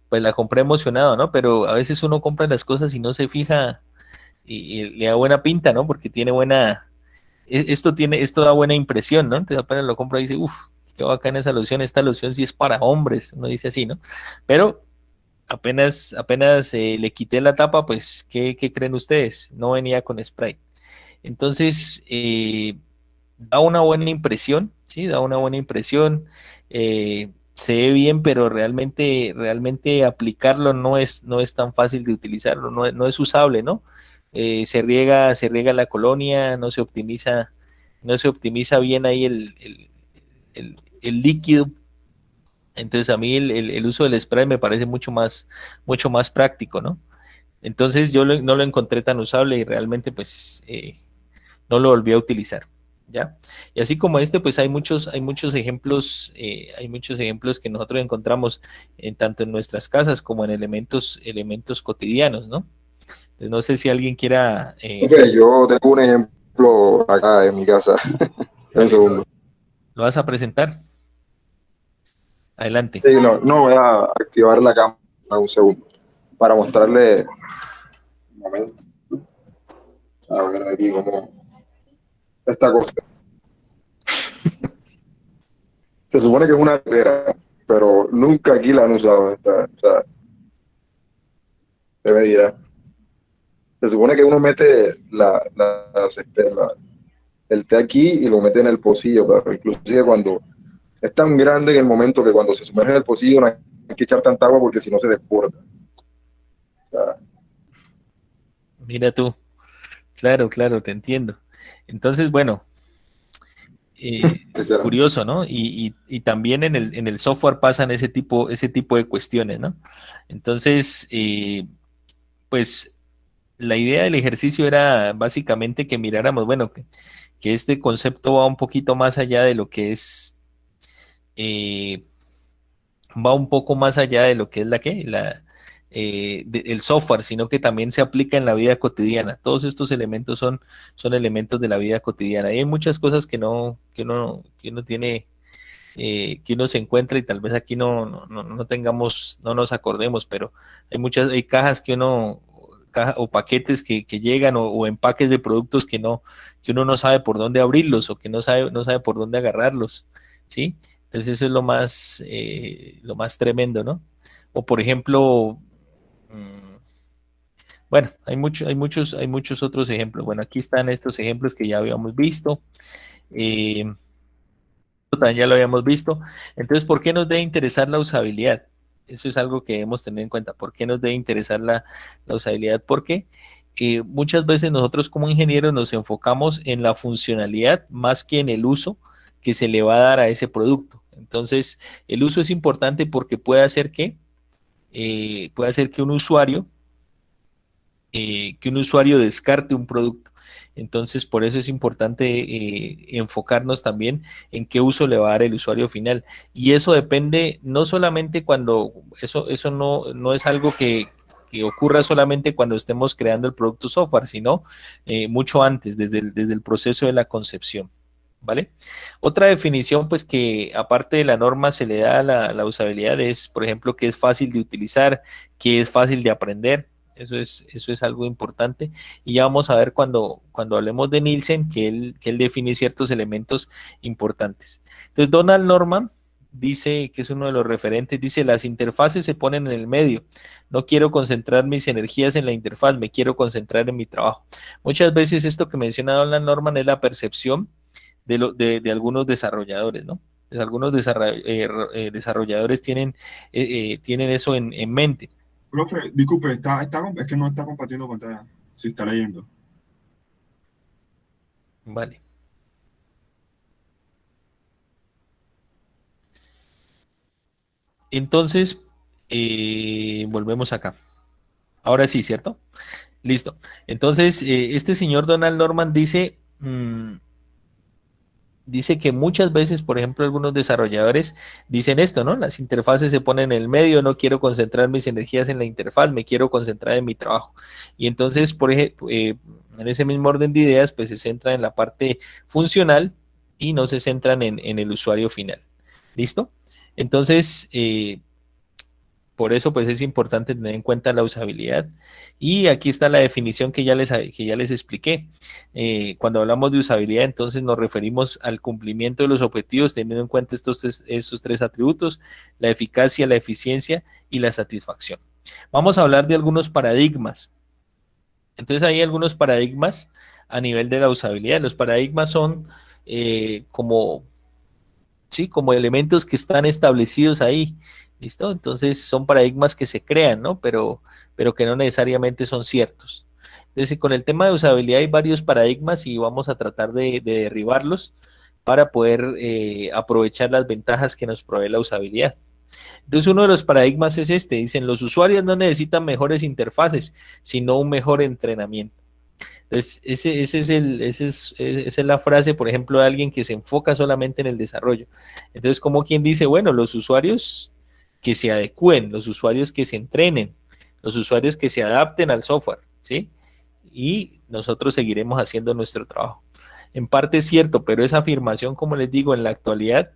pues la compré emocionado, ¿no? Pero a veces uno compra las cosas y no se fija y le da buena pinta, ¿no? Porque tiene buena, esto da buena impresión, ¿no? Entonces apenas lo compra y dice, uff, qué bacana esa loción, esta loción sí es para hombres, uno dice así, ¿no? Pero apenas le quité la tapa, pues, ¿qué creen ustedes? No venía con spray. Entonces, da una buena impresión, ¿sí? Da una buena impresión, se ve bien, pero realmente aplicarlo no es tan fácil de utilizarlo, no es usable, ¿no? Se riega la colonia, no se optimiza bien ahí el líquido. Entonces a mí el uso del spray me parece mucho más práctico, ¿no? Entonces yo no lo encontré tan usable y realmente pues no lo volví a utilizar, ¿ya? Y así como este, pues hay muchos ejemplos que nosotros encontramos tanto en nuestras casas como en elementos cotidianos, ¿no? Entonces no sé si alguien quiera... Profe, yo tengo un ejemplo acá en mi casa. Un segundo. ¿Lo vas a presentar? Adelante. Sí, no voy a activar la cámara un segundo para mostrarle un momento. A ver aquí cómo esta cosa. Se supone que es una tetera, pero nunca aquí la han usado. O sea, debería. Se supone que uno mete el té aquí y lo mete en el pocillo, pero inclusive cuando es tan grande en el momento que cuando se sumerge en el pocillo no hay que echar tanta agua porque si no se desborda. O sea, mira tú, claro, te entiendo. Entonces, bueno, curioso, ¿no? Y también en el software pasan ese tipo de cuestiones, ¿no? Entonces, pues la idea del ejercicio era básicamente que miráramos, bueno, que este concepto va un poquito más allá de lo que es, va un poco más allá de lo que es el software, sino que también se aplica en la vida cotidiana. Todos estos elementos son elementos de la vida cotidiana. Y hay muchas cosas que uno tiene, que uno se encuentra y tal vez aquí no nos acordemos, pero hay cajas o paquetes que llegan o empaques de productos que uno no sabe por dónde abrirlos o que no sabe por dónde agarrarlos, ¿sí? Entonces eso es lo más tremendo, ¿no? O por ejemplo, bueno, hay muchos otros ejemplos. Bueno, aquí están estos ejemplos que ya habíamos visto. También ya lo habíamos visto. Entonces, ¿por qué nos debe interesar la usabilidad? Eso es algo que debemos tener en cuenta. ¿Por qué nos debe interesar la usabilidad? Porque muchas veces nosotros como ingenieros nos enfocamos en la funcionalidad más que en el uso que se le va a dar a ese producto. Entonces, el uso es importante porque puede hacer que un usuario descarte un producto. Entonces, por eso es importante enfocarnos también en qué uso le va a dar el usuario final. Y eso depende no solamente cuando, eso no es algo que ocurra solamente cuando estemos creando el producto software, sino mucho antes, desde el proceso de la concepción. ¿Vale? Otra definición, pues que aparte de la norma se le da a la usabilidad es, por ejemplo, que es fácil de utilizar, que es fácil de aprender. Eso es algo importante. Y ya vamos a ver cuando hablemos de Nielsen que él define ciertos elementos importantes. Entonces, Donald Norman dice, que es uno de los referentes, dice, las interfaces se ponen en el medio. No quiero concentrar mis energías en la interfaz, me quiero concentrar en mi trabajo. Muchas veces esto que menciona Donald Norman es la percepción de algunos desarrolladores, ¿no? Pues algunos desarrolladores tienen eso en mente. Profe, disculpe, es que no está compartiendo pantalla, si está leyendo. Vale. Entonces, volvemos acá. Ahora sí, ¿cierto? Listo. Entonces, este señor Donald Norman dice que muchas veces, por ejemplo, algunos desarrolladores dicen esto, ¿no? Las interfaces se ponen en el medio, no quiero concentrar mis energías en la interfaz, me quiero concentrar en mi trabajo. Y entonces, por ejemplo, en ese mismo orden de ideas, pues se centran en la parte funcional y no se centran en el usuario final. ¿Listo? Entonces, por eso pues es importante tener en cuenta la usabilidad. Y aquí está la definición que ya les expliqué. Cuando hablamos de usabilidad, entonces nos referimos al cumplimiento de los objetivos teniendo en cuenta estos tres atributos: la eficacia, la eficiencia y la satisfacción. Vamos a hablar de algunos paradigmas. Entonces hay algunos paradigmas a nivel de la usabilidad. Los paradigmas son como elementos que están establecidos ahí. ¿Listo? Entonces son paradigmas que se crean, ¿no? Pero que no necesariamente son ciertos. Entonces, con el tema de usabilidad hay varios paradigmas y vamos a tratar de derribarlos para poder aprovechar las ventajas que nos provee la usabilidad. Entonces, uno de los paradigmas es este: dicen, los usuarios no necesitan mejores interfaces, sino un mejor entrenamiento. Entonces, esa es la frase, por ejemplo, de alguien que se enfoca solamente en el desarrollo. Entonces, como quien dice, bueno, los usuarios que se adecúen, los usuarios que se entrenen, los usuarios que se adapten al software, ¿sí? Y nosotros seguiremos haciendo nuestro trabajo. En parte es cierto, pero esa afirmación, como les digo, en la actualidad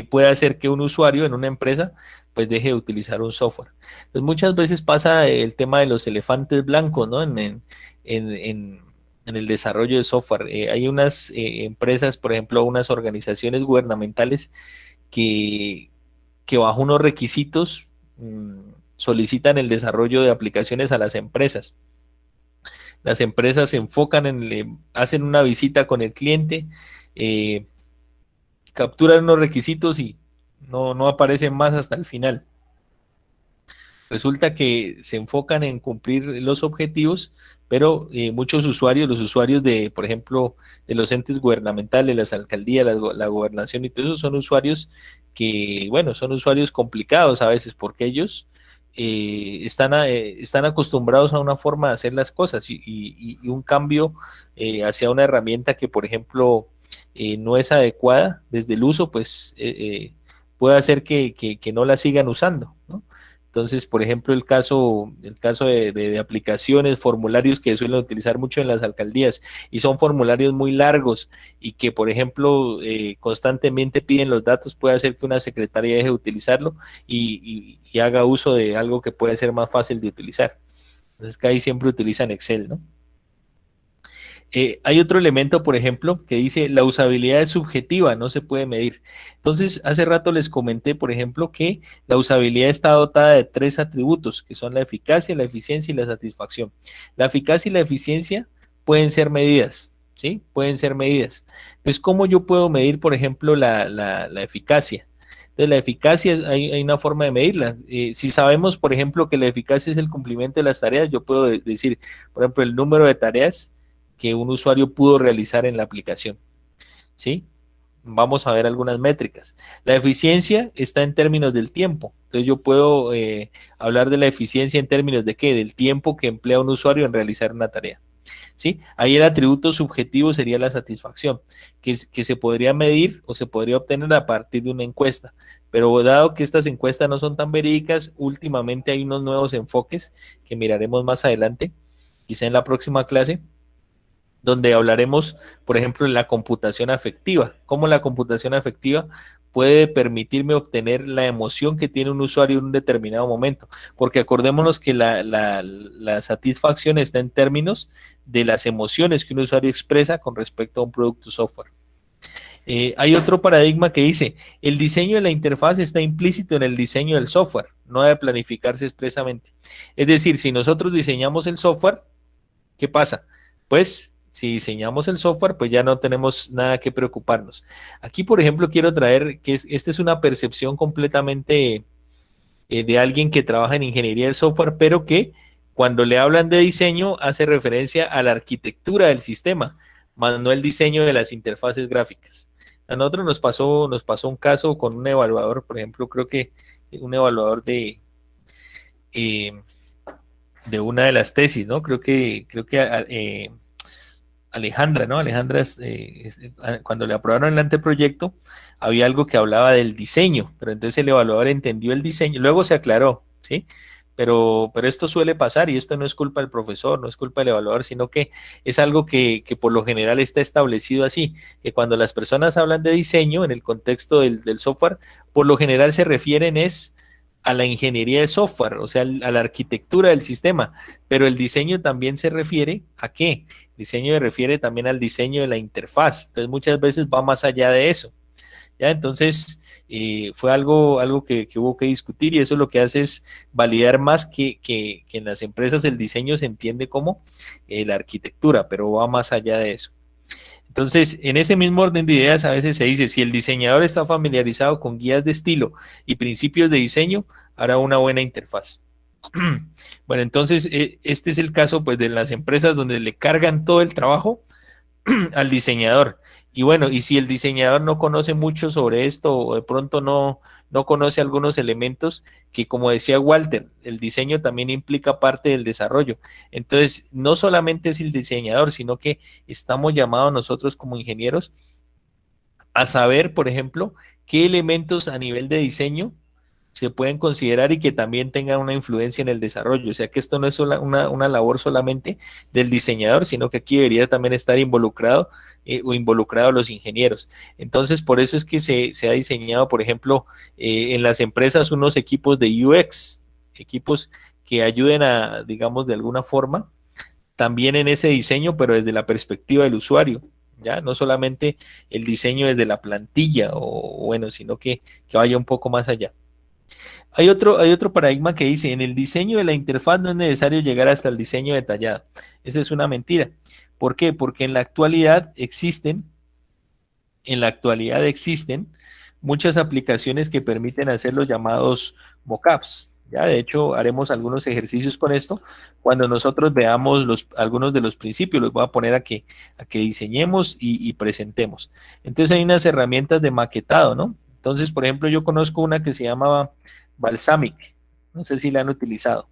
puede hacer que un usuario en una empresa pues deje de utilizar un software. Entonces, muchas veces pasa el tema de los elefantes blancos, ¿no? En el desarrollo de software. Hay unas empresas, por ejemplo, unas organizaciones gubernamentales que bajo unos requisitos solicitan el desarrollo de aplicaciones a las empresas. Las empresas se enfocan hacen una visita con el cliente, capturan unos requisitos y no aparecen más hasta el final. Resulta que se enfocan en cumplir los objetivos, pero muchos usuarios, los usuarios de, por ejemplo, de los entes gubernamentales, las alcaldías, la gobernación y todo eso, son usuarios que, bueno, son usuarios complicados a veces, porque ellos están acostumbrados a una forma de hacer las cosas y un cambio hacia una herramienta que, por ejemplo, no es adecuada desde el uso, pues puede hacer que no la sigan usando, ¿no? Entonces, por ejemplo, el caso de aplicaciones, formularios que suelen utilizar mucho en las alcaldías y son formularios muy largos y que, por ejemplo, constantemente piden los datos, puede hacer que una secretaria deje de utilizarlo y haga uso de algo que puede ser más fácil de utilizar. Entonces, casi siempre utilizan Excel, ¿no? Hay otro elemento, por ejemplo, que dice la usabilidad es subjetiva, no se puede medir. Entonces, hace rato les comenté, por ejemplo, que la usabilidad está dotada de 3 atributos, que son la eficacia, la eficiencia y la satisfacción. La eficacia y la eficiencia pueden ser medidas, ¿sí? Pueden ser medidas. Pues, ¿cómo yo puedo medir, por ejemplo, la eficacia? Entonces, la eficacia, hay una forma de medirla. Si sabemos, por ejemplo, que la eficacia es el cumplimiento de las tareas, yo puedo decir, por ejemplo, el número de tareas que un usuario pudo realizar en la aplicación, ¿sí? Vamos a ver algunas métricas. La eficiencia está en términos del tiempo. Entonces yo puedo hablar de la eficiencia en términos de ¿qué? Del tiempo que emplea un usuario en realizar una tarea, ¿sí? Ahí el atributo subjetivo sería la satisfacción, que se podría medir o se podría obtener a partir de una encuesta. Pero dado que estas encuestas no son tan verídicas, últimamente hay unos nuevos enfoques que miraremos más adelante, quizá en la próxima clase, donde hablaremos, por ejemplo, de la computación afectiva, cómo la computación afectiva puede permitirme obtener la emoción que tiene un usuario en un determinado momento, porque acordémonos que la satisfacción está en términos de las emociones que un usuario expresa con respecto a un producto software. Hay otro paradigma que dice, el diseño de la interfaz está implícito en el diseño del software, no debe planificarse expresamente. Es decir, si nosotros diseñamos el software, ¿qué pasa? Pues si diseñamos el software, pues ya no tenemos nada que preocuparnos. Aquí, por ejemplo, quiero traer que esta es una percepción completamente de alguien que trabaja en ingeniería del software, pero que cuando le hablan de diseño hace referencia a la arquitectura del sistema, más no el diseño de las interfaces gráficas. A nosotros nos pasó un caso con un evaluador, por ejemplo, creo que un evaluador de una de las tesis, ¿no? Creo que Alejandra, ¿no? Alejandra, cuando le aprobaron el anteproyecto, había algo que hablaba del diseño, pero entonces el evaluador entendió el diseño, luego se aclaró, ¿sí? Pero esto suele pasar y esto no es culpa del profesor, no es culpa del evaluador, sino que es algo que por lo general está establecido así, que cuando las personas hablan de diseño en el contexto del software, por lo general se refieren a la ingeniería de software, o sea, a la arquitectura del sistema, pero el diseño también se refiere ¿a qué? El diseño se refiere también al diseño de la interfaz, entonces muchas veces va más allá de eso. ¿Ya? Entonces, fue algo que hubo que discutir y eso lo que hace es validar más que en las empresas el diseño se entiende como la arquitectura, pero va más allá de eso. Entonces, en ese mismo orden de ideas a veces se dice, si el diseñador está familiarizado con guías de estilo y principios de diseño, hará una buena interfaz. Bueno, entonces, este es el caso pues de las empresas donde le cargan todo el trabajo al diseñador. Y bueno, y si el diseñador no conoce mucho sobre esto o de pronto no conoce algunos elementos que, como decía Walter, el diseño también implica parte del desarrollo. Entonces, no solamente es el diseñador, sino que estamos llamados nosotros como ingenieros a saber, por ejemplo, qué elementos a nivel de diseño se pueden considerar y que también tengan una influencia en el desarrollo. O sea que esto no es una labor solamente del diseñador, sino que aquí debería también estar involucrado o involucrados los ingenieros. Entonces, por eso es que se ha diseñado, por ejemplo, en las empresas unos equipos de UX, equipos que ayuden a, digamos, de alguna forma, también en ese diseño, pero desde la perspectiva del usuario. ¿Ya? No solamente el diseño desde la plantilla, o bueno, sino que vaya un poco más allá. Hay otro paradigma que dice, en el diseño de la interfaz no es necesario llegar hasta el diseño detallado. Esa es una mentira. ¿Por qué? Porque en la actualidad existen muchas aplicaciones que permiten hacer los llamados mockups. Ya, de hecho, haremos algunos ejercicios con esto. Cuando nosotros veamos algunos de los principios, los voy a poner a que diseñemos y presentemos. Entonces hay unas herramientas de maquetado, ¿no? Entonces, por ejemplo, yo conozco una que se llamaba Balsamic, no sé si la han utilizado,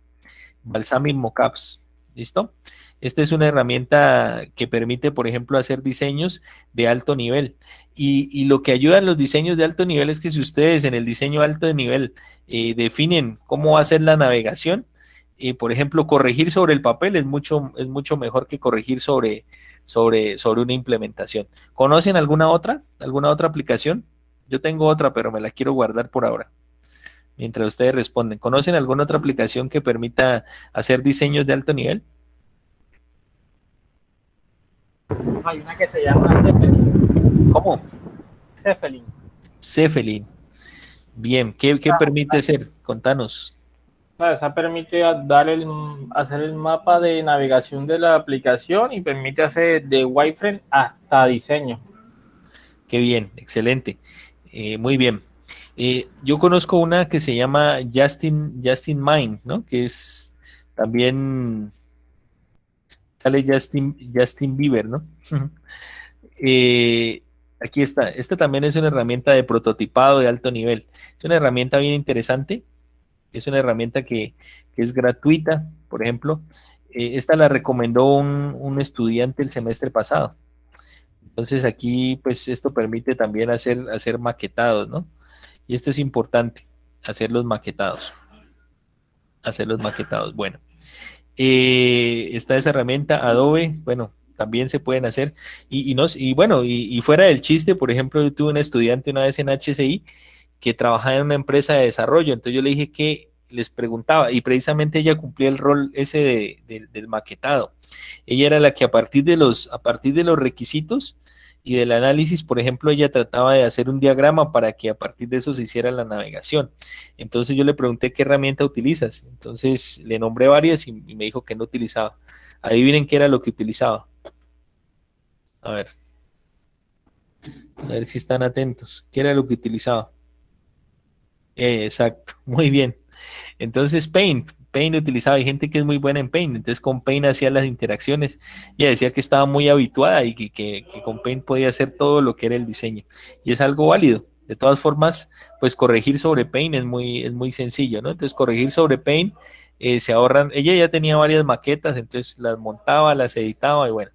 Balsamic Mockups, ¿listo? Esta es una herramienta que permite, por ejemplo, hacer diseños de alto nivel. Y lo que ayuda en los diseños de alto nivel es que si ustedes en el diseño alto de nivel definen cómo va a ser la navegación, por ejemplo, corregir sobre el papel es mucho mejor que corregir sobre una implementación. ¿Conocen alguna otra aplicación? Yo tengo otra, pero me la quiero guardar por ahora, mientras ustedes responden. ¿Conocen alguna otra aplicación que permita hacer diseños de alto nivel? Hay una que se llama Zeppelin. ¿Cómo? Zeppelin. Zeppelin. Bien, ¿qué permite hacer? Contanos. Esa permite hacer el mapa de navegación de la aplicación y permite hacer de wireframe hasta diseño. Qué bien, excelente. Muy bien. Yo conozco una que se llama Justin Mind, ¿no? Que es también sale Justin Bieber, ¿no? Aquí está. Esta también es una herramienta de prototipado de alto nivel. Es una herramienta bien interesante. Es una herramienta que es gratuita, por ejemplo. Esta la recomendó un estudiante el semestre pasado. Entonces aquí, pues, esto permite también hacer maquetados, ¿no? Y esto es importante, hacer los maquetados. Bueno, está esa herramienta, Adobe, bueno, también se pueden hacer. Y fuera del chiste, por ejemplo, yo tuve un estudiante una vez en HCI que trabajaba en una empresa de desarrollo, entonces yo le dije que les preguntaba, y precisamente ella cumplía el rol ese del maquetado. Ella era la que a partir de los requisitos y del análisis, por ejemplo, ella trataba de hacer un diagrama para que a partir de eso se hiciera la navegación. Entonces yo le pregunté qué herramienta utilizas. Entonces le nombré varias y me dijo que no utilizaba. Adivinen qué era lo que utilizaba. A ver si están atentos. ¿Qué era lo que utilizaba? Exacto, muy bien. Entonces Paint utilizaba, hay gente que es muy buena en Paint, entonces con Paint hacía las interacciones, ella decía que estaba muy habituada y que con Paint podía hacer todo lo que era el diseño, y es algo válido. De todas formas, pues corregir sobre Paint es muy sencillo, ¿no? Entonces corregir sobre Paint, se ahorran, ella ya tenía varias maquetas, entonces las montaba, las editaba y bueno,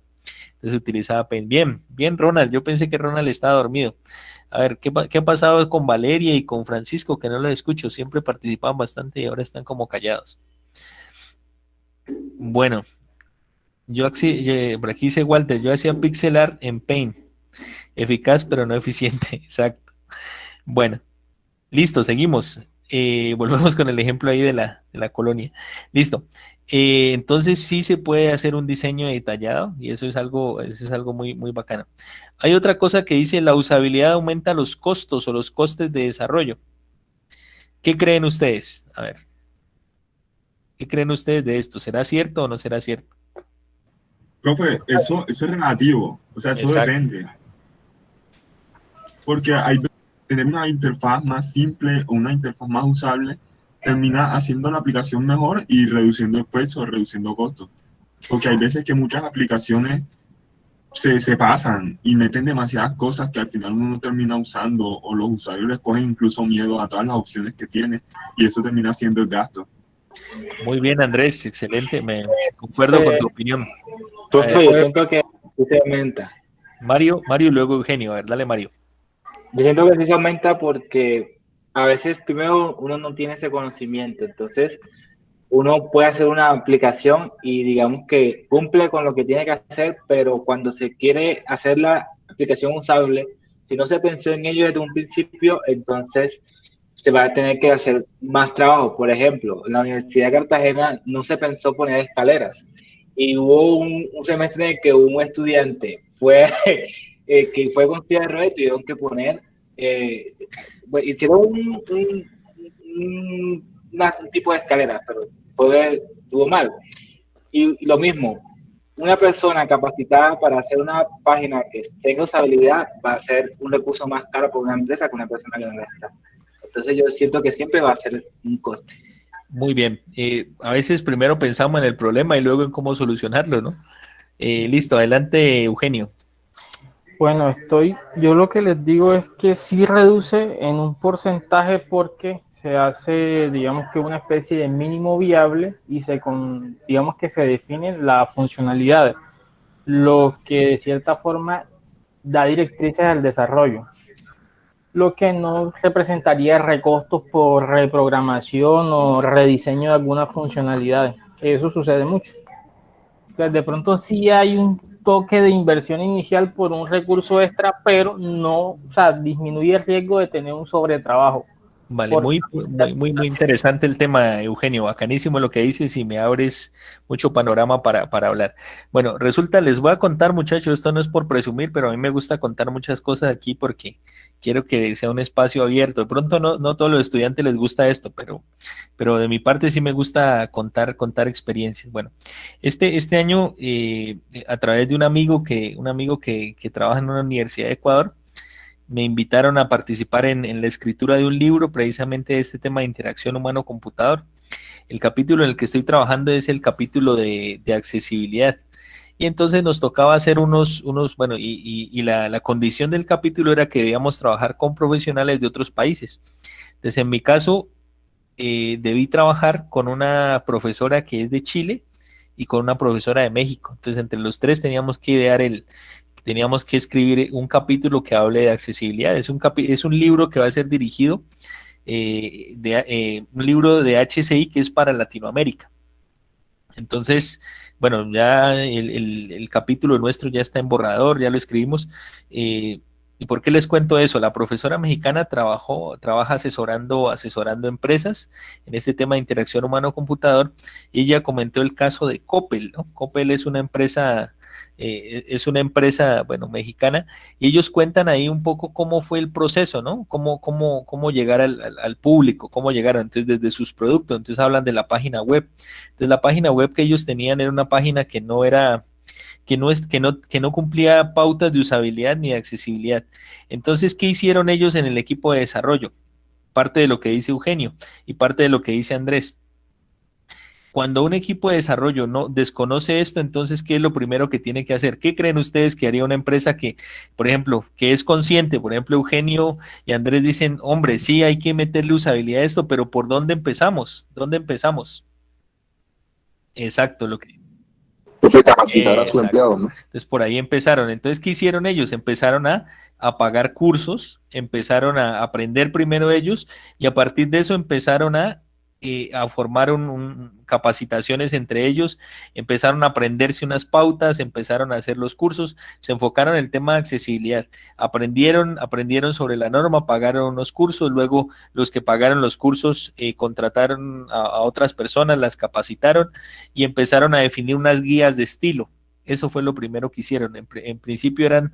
entonces utilizaba Paint. Bien Ronald, yo pensé que Ronald estaba dormido. A ver, ¿qué ha pasado con Valeria y con Francisco? Que no los escucho, siempre participaban bastante y ahora están como callados. Bueno, por aquí dice Walter, yo hacía pixel art en Paint. Eficaz pero no eficiente, exacto. Bueno, listo, seguimos. Volvemos con el ejemplo ahí de la colonia. Listo. Entonces sí se puede hacer un diseño detallado y eso es algo muy, muy bacano. Hay otra cosa que dice, la usabilidad aumenta los costos o los costes de desarrollo. ¿Qué creen ustedes? A ver. ¿Qué creen ustedes de esto? ¿Será cierto o no será cierto? Profe, eso es relativo, o sea, eso Exacto. depende. Porque tener una interfaz más simple o una interfaz más usable termina haciendo la aplicación mejor y reduciendo esfuerzos, reduciendo costos. Porque hay veces que muchas aplicaciones se pasan y meten demasiadas cosas que al final uno no termina usando o los usuarios les cogen incluso miedo a todas las opciones que tiene y eso termina siendo el gasto. Muy bien, Andrés, excelente. Me concuerdo con tu opinión. Profe, yo siento que se aumenta. Mario y luego Eugenio. A ver, dale, Mario. Yo siento que sí se aumenta porque a veces primero uno no tiene ese conocimiento, entonces uno puede hacer una aplicación y digamos que cumple con lo que tiene que hacer, pero cuando se quiere hacer la aplicación usable, si no se pensó en ello desde un principio, entonces se va a tener que hacer más trabajo. Por ejemplo, en la Universidad de Cartagena no se pensó poner escaleras y hubo un semestre en el que un estudiante que fue con silla de ruedas y tuvieron que poner, hicieron un tipo de escalera, pero estuvo mal. Y lo mismo, una persona capacitada para hacer una página que tenga usabilidad va a ser un recurso más caro para una empresa que una persona que no la está. Entonces yo siento que siempre va a ser un coste. Muy bien. A veces primero pensamos en el problema y luego en cómo solucionarlo, ¿no? Listo, adelante, Eugenio. Bueno, yo lo que les digo es que sí reduce en un porcentaje porque se hace, digamos que una especie de mínimo viable y digamos que se definen las funcionalidades, lo que de cierta forma da directrices al desarrollo, lo que no representaría recostos por reprogramación o rediseño de algunas funcionalidades. Eso sucede mucho. Entonces, de pronto sí hay un toque de inversión inicial por un recurso extra, pero no, o sea, disminuye el riesgo de tener un sobretrabajo. Vale, muy interesante el tema, Eugenio, bacanísimo lo que dices y me abres mucho panorama para hablar. Bueno, resulta, les voy a contar, muchachos, esto no es por presumir, pero a mí me gusta contar muchas cosas aquí porque quiero que sea un espacio abierto. De pronto no todos los estudiantes les gusta esto, pero de mi parte sí me gusta contar experiencias. Bueno, este año, a través de un amigo que trabaja en una universidad de Ecuador, me invitaron a participar en la escritura de un libro precisamente de este tema de interacción humano-computador. El capítulo en el que estoy trabajando es el capítulo de accesibilidad. Y entonces nos tocaba hacer bueno, y la condición del capítulo era que debíamos trabajar con profesionales de otros países. Entonces, en mi caso, debí trabajar con una profesora que es de Chile y con una profesora de México. Entonces, entre los tres teníamos que escribir un capítulo que hable de accesibilidad. Es un libro que va a ser dirigido, un libro de HCI que es para Latinoamérica. Entonces, bueno, ya el capítulo nuestro ya está en borrador, ya lo escribimos. ¿Y por qué les cuento eso? La profesora mexicana trabaja asesorando empresas en este tema de interacción humano-computador y ella comentó el caso de Coppel, ¿no? Coppel es una empresa, bueno, mexicana, y ellos cuentan ahí un poco cómo fue el proceso, ¿no? Cómo llegar al público, cómo llegaron, entonces desde sus productos, entonces hablan de la página web. Entonces la página web que ellos tenían era una página que no cumplía pautas de usabilidad ni de accesibilidad. Entonces, ¿qué hicieron ellos en el equipo de desarrollo? Parte de lo que dice Eugenio y parte de lo que dice Andrés. Cuando un equipo de desarrollo no desconoce esto, entonces, ¿qué es lo primero que tiene que hacer? ¿Qué creen ustedes que haría una empresa que, por ejemplo, que es consciente? Por ejemplo, Eugenio y Andrés dicen, hombre, sí, hay que meterle usabilidad a esto, pero ¿por dónde empezamos? ¿Dónde empezamos? Exacto, lo que... capacitar a sus empleados, ¿no? Entonces por ahí empezaron. Entonces, ¿qué hicieron ellos? Empezaron a pagar cursos, empezaron a aprender primero ellos y a partir de eso empezaron a a formar capacitaciones entre ellos, empezaron a aprenderse unas pautas, empezaron a hacer los cursos, se enfocaron en el tema de accesibilidad, aprendieron sobre la norma, pagaron unos cursos, luego los que pagaron los cursos contrataron a otras personas, las capacitaron y empezaron a definir unas guías de estilo. Eso fue lo primero que hicieron. En principio eran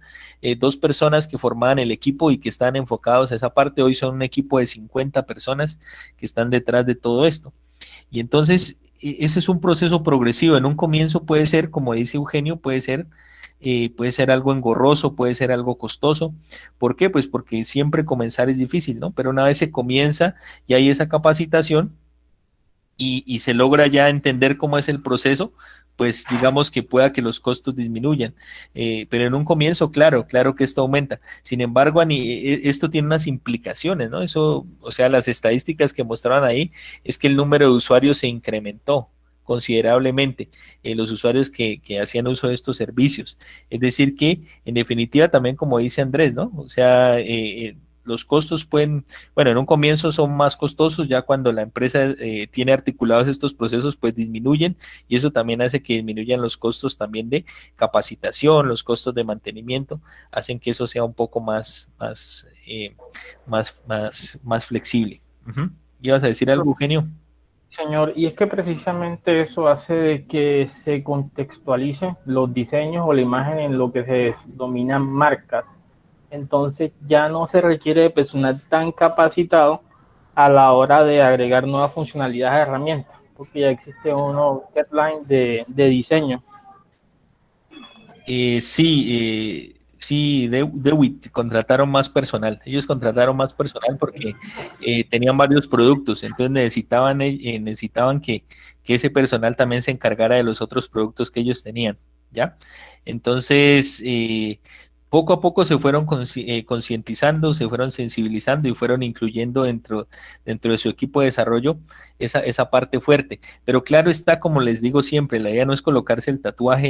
2 personas que formaban el equipo y que estaban enfocados a esa parte. Hoy son un equipo de 50 personas que están detrás de todo esto. Y entonces, eso es un proceso progresivo. En un comienzo puede ser, como dice Eugenio, puede ser algo engorroso, puede ser algo costoso. ¿Por qué? Pues porque siempre comenzar es difícil, ¿no? Pero una vez se comienza y hay esa capacitación y se logra ya entender cómo es el proceso, pues digamos que pueda que los costos disminuyan, pero en un comienzo, claro que esto aumenta. Sin embargo, esto tiene unas implicaciones, ¿no? Eso, o sea, las estadísticas que mostraban ahí es que el número de usuarios se incrementó considerablemente, los usuarios que hacían uso de estos servicios. Es decir que, en definitiva, también como dice Andrés, ¿no? O sea, los costos pueden, bueno, en un comienzo son más costosos, ya cuando la empresa tiene articulados estos procesos, pues disminuyen, y eso también hace que disminuyan los costos también de capacitación, los costos de mantenimiento, hacen que eso sea un poco más flexible. ¿Ibas a decir algo, Eugenio? Señor, y es que precisamente eso hace de que se contextualicen los diseños o la imagen en lo que se denominan marcas. Entonces ya no se requiere de personal tan capacitado a la hora de agregar nuevas funcionalidades a herramientas, porque ya existe uno guideline de diseño. Sí, DeWitt contrataron más personal. Ellos contrataron más personal porque tenían varios productos, entonces necesitaban que ese personal también se encargara de los otros productos que ellos tenían, ¿ya? Entonces, poco a poco se fueron concientizando, se fueron sensibilizando y fueron incluyendo dentro de su equipo de desarrollo esa parte fuerte. Pero claro está, como les digo siempre, la idea no es colocarse el tatuaje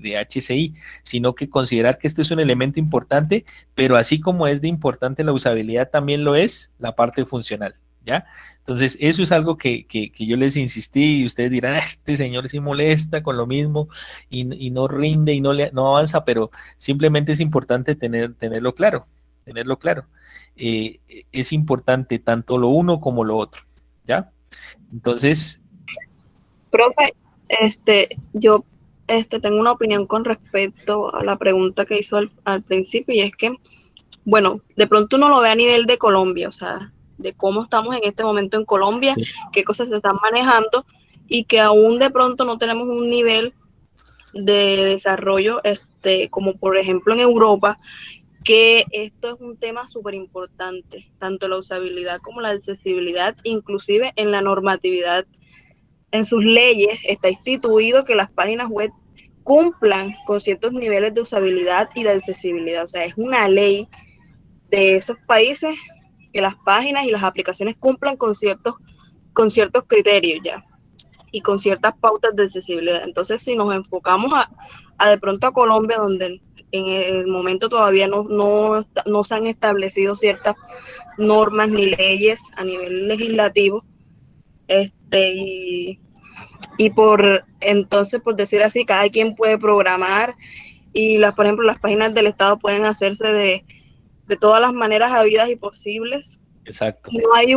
de HCI, sino que considerar que esto es un elemento importante, pero así como es de importante la usabilidad, también lo es la parte funcional, ¿ya? Entonces, eso es algo que yo les insistí y ustedes dirán, este señor sí molesta con lo mismo y no rinde y no avanza, pero simplemente es importante tenerlo claro. Es importante tanto lo uno como lo otro, ¿ya? Entonces... Profe, yo tengo una opinión con respecto a la pregunta que hizo al principio, y es que, bueno, de pronto uno lo ve a nivel de Colombia, o sea, de cómo estamos en este momento en Colombia, sí, qué cosas se están manejando, y que aún de pronto no tenemos un nivel de desarrollo, como por ejemplo en Europa, que esto es un tema súper importante, tanto la usabilidad como la accesibilidad, inclusive en la normatividad, en sus leyes está instituido que las páginas web cumplan con ciertos niveles de usabilidad y de accesibilidad, o sea, es una ley de esos países que las páginas y las aplicaciones cumplan con ciertos criterios ya y con ciertas pautas de accesibilidad. Entonces, si nos enfocamos a de pronto a Colombia, donde en el momento todavía no se han establecido ciertas normas ni leyes a nivel legislativo, y por decir así, cada quien puede programar y por ejemplo, las páginas del Estado pueden hacerse de todas las maneras habidas y posibles. Exacto. No hay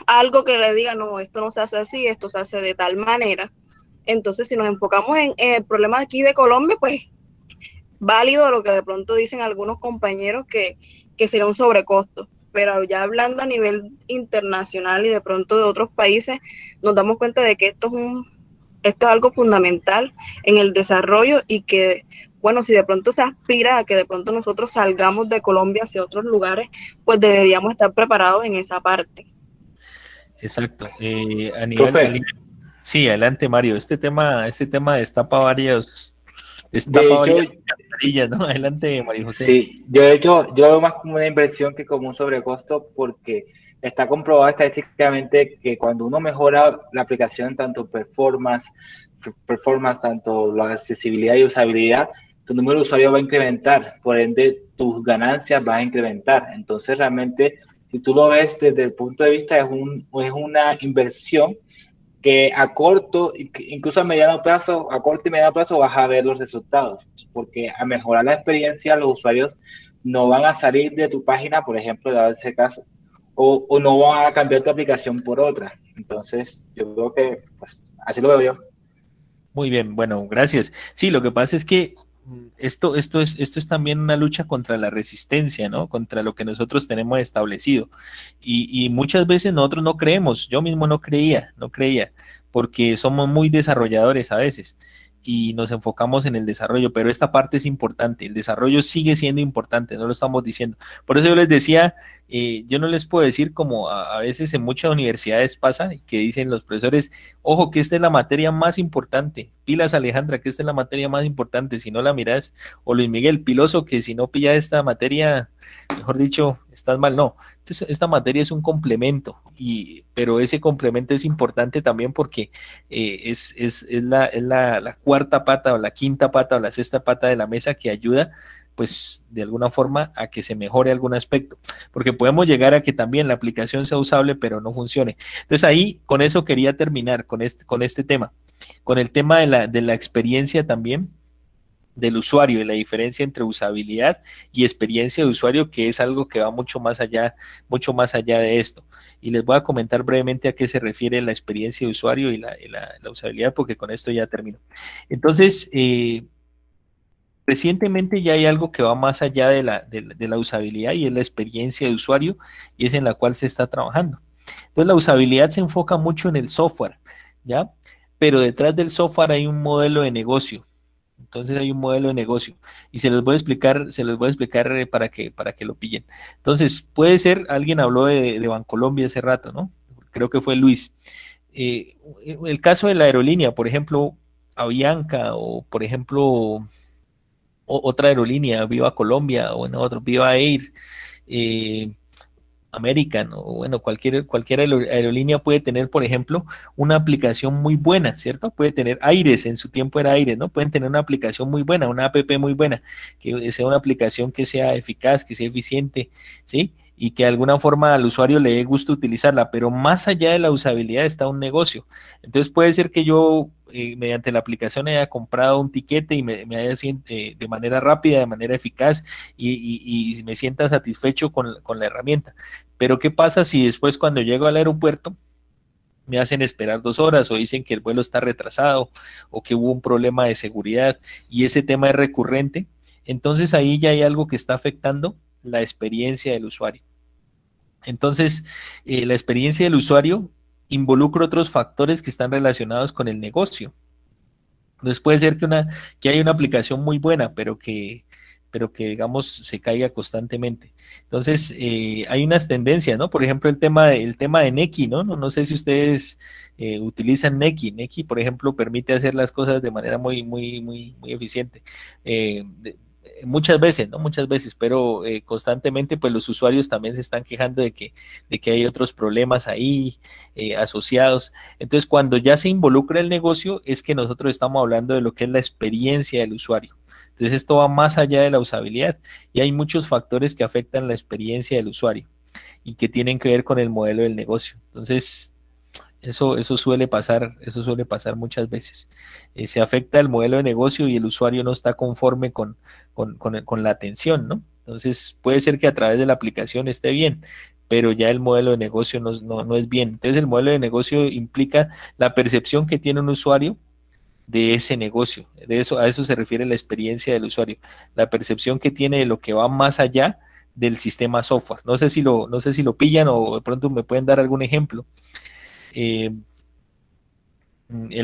algo que le diga, no, esto no se hace así, esto se hace de tal manera. Entonces, si nos enfocamos en el problema aquí de Colombia, pues válido lo que de pronto dicen algunos compañeros que sería un sobrecosto. Pero ya hablando a nivel internacional y de pronto de otros países, nos damos cuenta de que esto es algo fundamental en el desarrollo y que, bueno, si de pronto se aspira a que de pronto nosotros salgamos de Colombia hacia otros lugares, pues deberíamos estar preparados en esa parte. Exacto. Sí, adelante, Mario. Este tema destapa varias carillas, ¿no? Adelante, Mario José. Sí, yo veo más como una inversión que como un sobrecosto, porque está comprobado estadísticamente que cuando uno mejora la aplicación, tanto performance, tanto la accesibilidad y usabilidad, tu número de usuarios va a incrementar, por ende tus ganancias van a incrementar. Entonces realmente si tú lo ves desde el punto de vista, es una inversión que a corto, incluso a mediano plazo, a corto y mediano plazo vas a ver los resultados, porque a mejorar la experiencia los usuarios no van a salir de tu página, por ejemplo, dado ese caso, o no van a cambiar tu aplicación por otra. Entonces, yo creo que pues, así lo veo yo. Muy bien, bueno, gracias. Sí, lo que pasa es que esto es también una lucha contra la resistencia, ¿no? Contra lo que nosotros tenemos establecido. Y muchas veces nosotros no creemos, yo mismo no creía, porque somos muy desarrolladores a veces y nos enfocamos en el desarrollo, pero esta parte es importante, el desarrollo sigue siendo importante, no lo estamos diciendo. Por eso yo les decía, yo no les puedo decir como a veces en muchas universidades pasa, que dicen los profesores, ojo que esta es la materia más importante, pilas Alejandra, que esta es la materia más importante, si no la miras, o Luis Miguel, piloso, que si no pillas esta materia, mejor dicho, estás mal, no, esta materia es un complemento, pero ese complemento es importante también porque es la cuarta pata o la quinta pata o la sexta pata de la mesa que ayuda pues de alguna forma a que se mejore algún aspecto, porque podemos llegar a que también la aplicación sea usable pero no funcione. Entonces ahí con eso quería terminar con este tema, con el tema de la experiencia también del usuario y la diferencia entre usabilidad y experiencia de usuario, que es algo que va mucho más allá de esto. Y les voy a comentar brevemente a qué se refiere la experiencia de usuario y la usabilidad, porque con esto ya termino. Entonces, recientemente ya hay algo que va más allá de la usabilidad y es la experiencia de usuario y es en la cual se está trabajando. Entonces, la usabilidad se enfoca mucho en el software, ¿ya? Pero detrás del software hay un modelo de negocio. Entonces hay un modelo de negocio y se los voy a explicar para que lo pillen. Entonces, puede ser, alguien habló de Bancolombia hace rato, ¿no? Creo que fue Luis. El caso de la aerolínea, por ejemplo, Avianca o, por ejemplo, otra aerolínea, Viva Colombia o en otro, Viva Air, American o bueno, cualquier aerolínea puede tener, por ejemplo, una aplicación muy buena, ¿cierto? Puede tener Aires, en su tiempo era Aires, ¿no? Pueden tener una aplicación muy buena, una app muy buena, que sea una aplicación que sea eficaz, que sea eficiente, ¿sí? Y que de alguna forma al usuario le dé gusto utilizarla, pero más allá de la usabilidad está un negocio. Entonces puede ser que yo mediante la aplicación haya comprado un tiquete y me haya de manera rápida, de manera eficaz y me sienta satisfecho con la herramienta. Pero ¿qué pasa si después cuando llego al aeropuerto me hacen esperar 2 horas o dicen que el vuelo está retrasado o que hubo un problema de seguridad y ese tema es recurrente? Entonces ahí ya hay algo que está afectando la experiencia del usuario. Entonces, la experiencia del usuario involucra otros factores que están relacionados con el negocio. Entonces puede ser que haya una aplicación muy buena, pero que digamos se caiga constantemente. Entonces hay unas tendencias, ¿no? Por ejemplo, el tema de Neki, ¿no? No sé si ustedes utilizan Neki. Neki, por ejemplo, permite hacer las cosas de manera muy eficiente. Muchas veces, ¿no? Muchas veces, pero constantemente pues los usuarios también se están quejando de que hay otros problemas ahí asociados. Entonces, cuando ya se involucra el negocio, es que nosotros estamos hablando de lo que es la experiencia del usuario. Entonces, esto va más allá de la usabilidad y hay muchos factores que afectan la experiencia del usuario y que tienen que ver con el modelo del negocio. Entonces, eso suele pasar muchas veces. Se afecta el modelo de negocio y el usuario no está conforme con la atención, ¿no? Entonces, puede ser que a través de la aplicación esté bien, pero ya el modelo de negocio no es bien. Entonces, el modelo de negocio implica la percepción que tiene un usuario de ese negocio. A eso se refiere la experiencia del usuario, la percepción que tiene de lo que va más allá del sistema software. No sé si lo pillan o de pronto me pueden dar algún ejemplo. El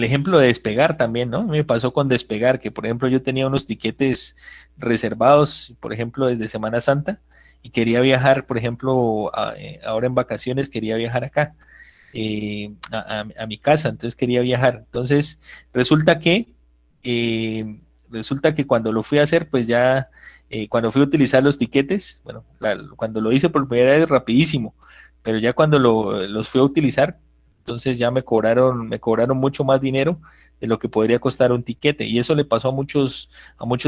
ejemplo de Despegar también, ¿no? Me pasó con Despegar, que por ejemplo yo tenía unos tiquetes reservados, por ejemplo, desde Semana Santa, y quería viajar, por ejemplo, ahora en vacaciones quería viajar acá, a mi casa, entonces quería viajar. Entonces, resulta que cuando lo fui a hacer, pues ya, cuando fui a utilizar los tiquetes, bueno, cuando lo hice por primera vez rapidísimo, pero ya cuando los fui a utilizar, entonces ya me cobraron mucho más dinero de lo que podría costar un tiquete, y eso le pasó a muchos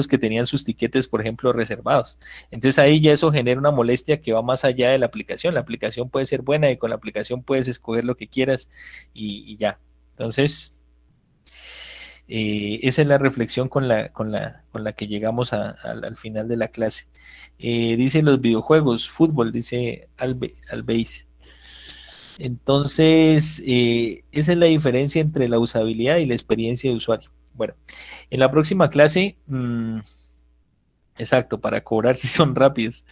que tenían sus tiquetes, por ejemplo, reservados. Entonces ahí ya eso genera una molestia que va más allá de la aplicación puede ser buena y con la aplicación puedes escoger lo que quieras y ya. Entonces, esa es la reflexión con la que llegamos al final de la clase. Dice los videojuegos, fútbol, dice Albeis. Entonces, esa es la diferencia entre la usabilidad y la experiencia de usuario. Bueno, en la próxima clase, exacto, para cobrar si son rápidos.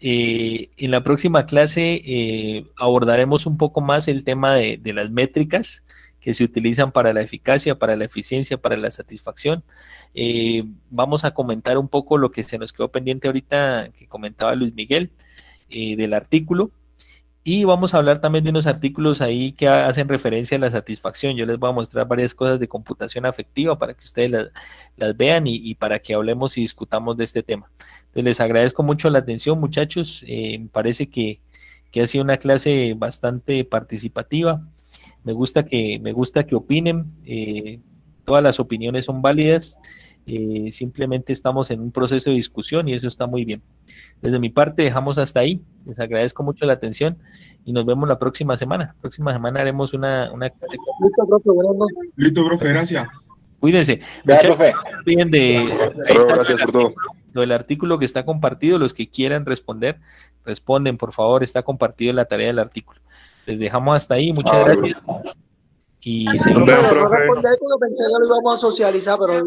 En la próxima clase abordaremos un poco más el tema de las métricas que se utilizan para la eficacia, para la eficiencia, para la satisfacción. Vamos a comentar un poco lo que se nos quedó pendiente ahorita, que comentaba Luis Miguel, del artículo. Y vamos a hablar también de unos artículos ahí que hacen referencia a la satisfacción. Yo les voy a mostrar varias cosas de computación afectiva para que ustedes las vean y para que hablemos y discutamos de este tema. Entonces les agradezco mucho la atención, muchachos. Me parece que ha sido una clase bastante participativa. Me gusta que opinen. Todas las opiniones son válidas. Simplemente estamos en un proceso de discusión y eso está muy bien. Desde mi parte dejamos hasta ahí. Les agradezco mucho la atención y nos vemos la próxima semana. La próxima semana haremos una clase. Listo, profe, buenas noches. Listo, profe, gracias. Cuídense. Gracias, profe. Ahí está lo del artículo que está compartido. Los que quieran responder, responden, por favor. Está compartido la tarea del artículo. Les dejamos hasta ahí. Muchas gracias. Y Profe, no respondí porque pensé que lo íbamos a socializar, pero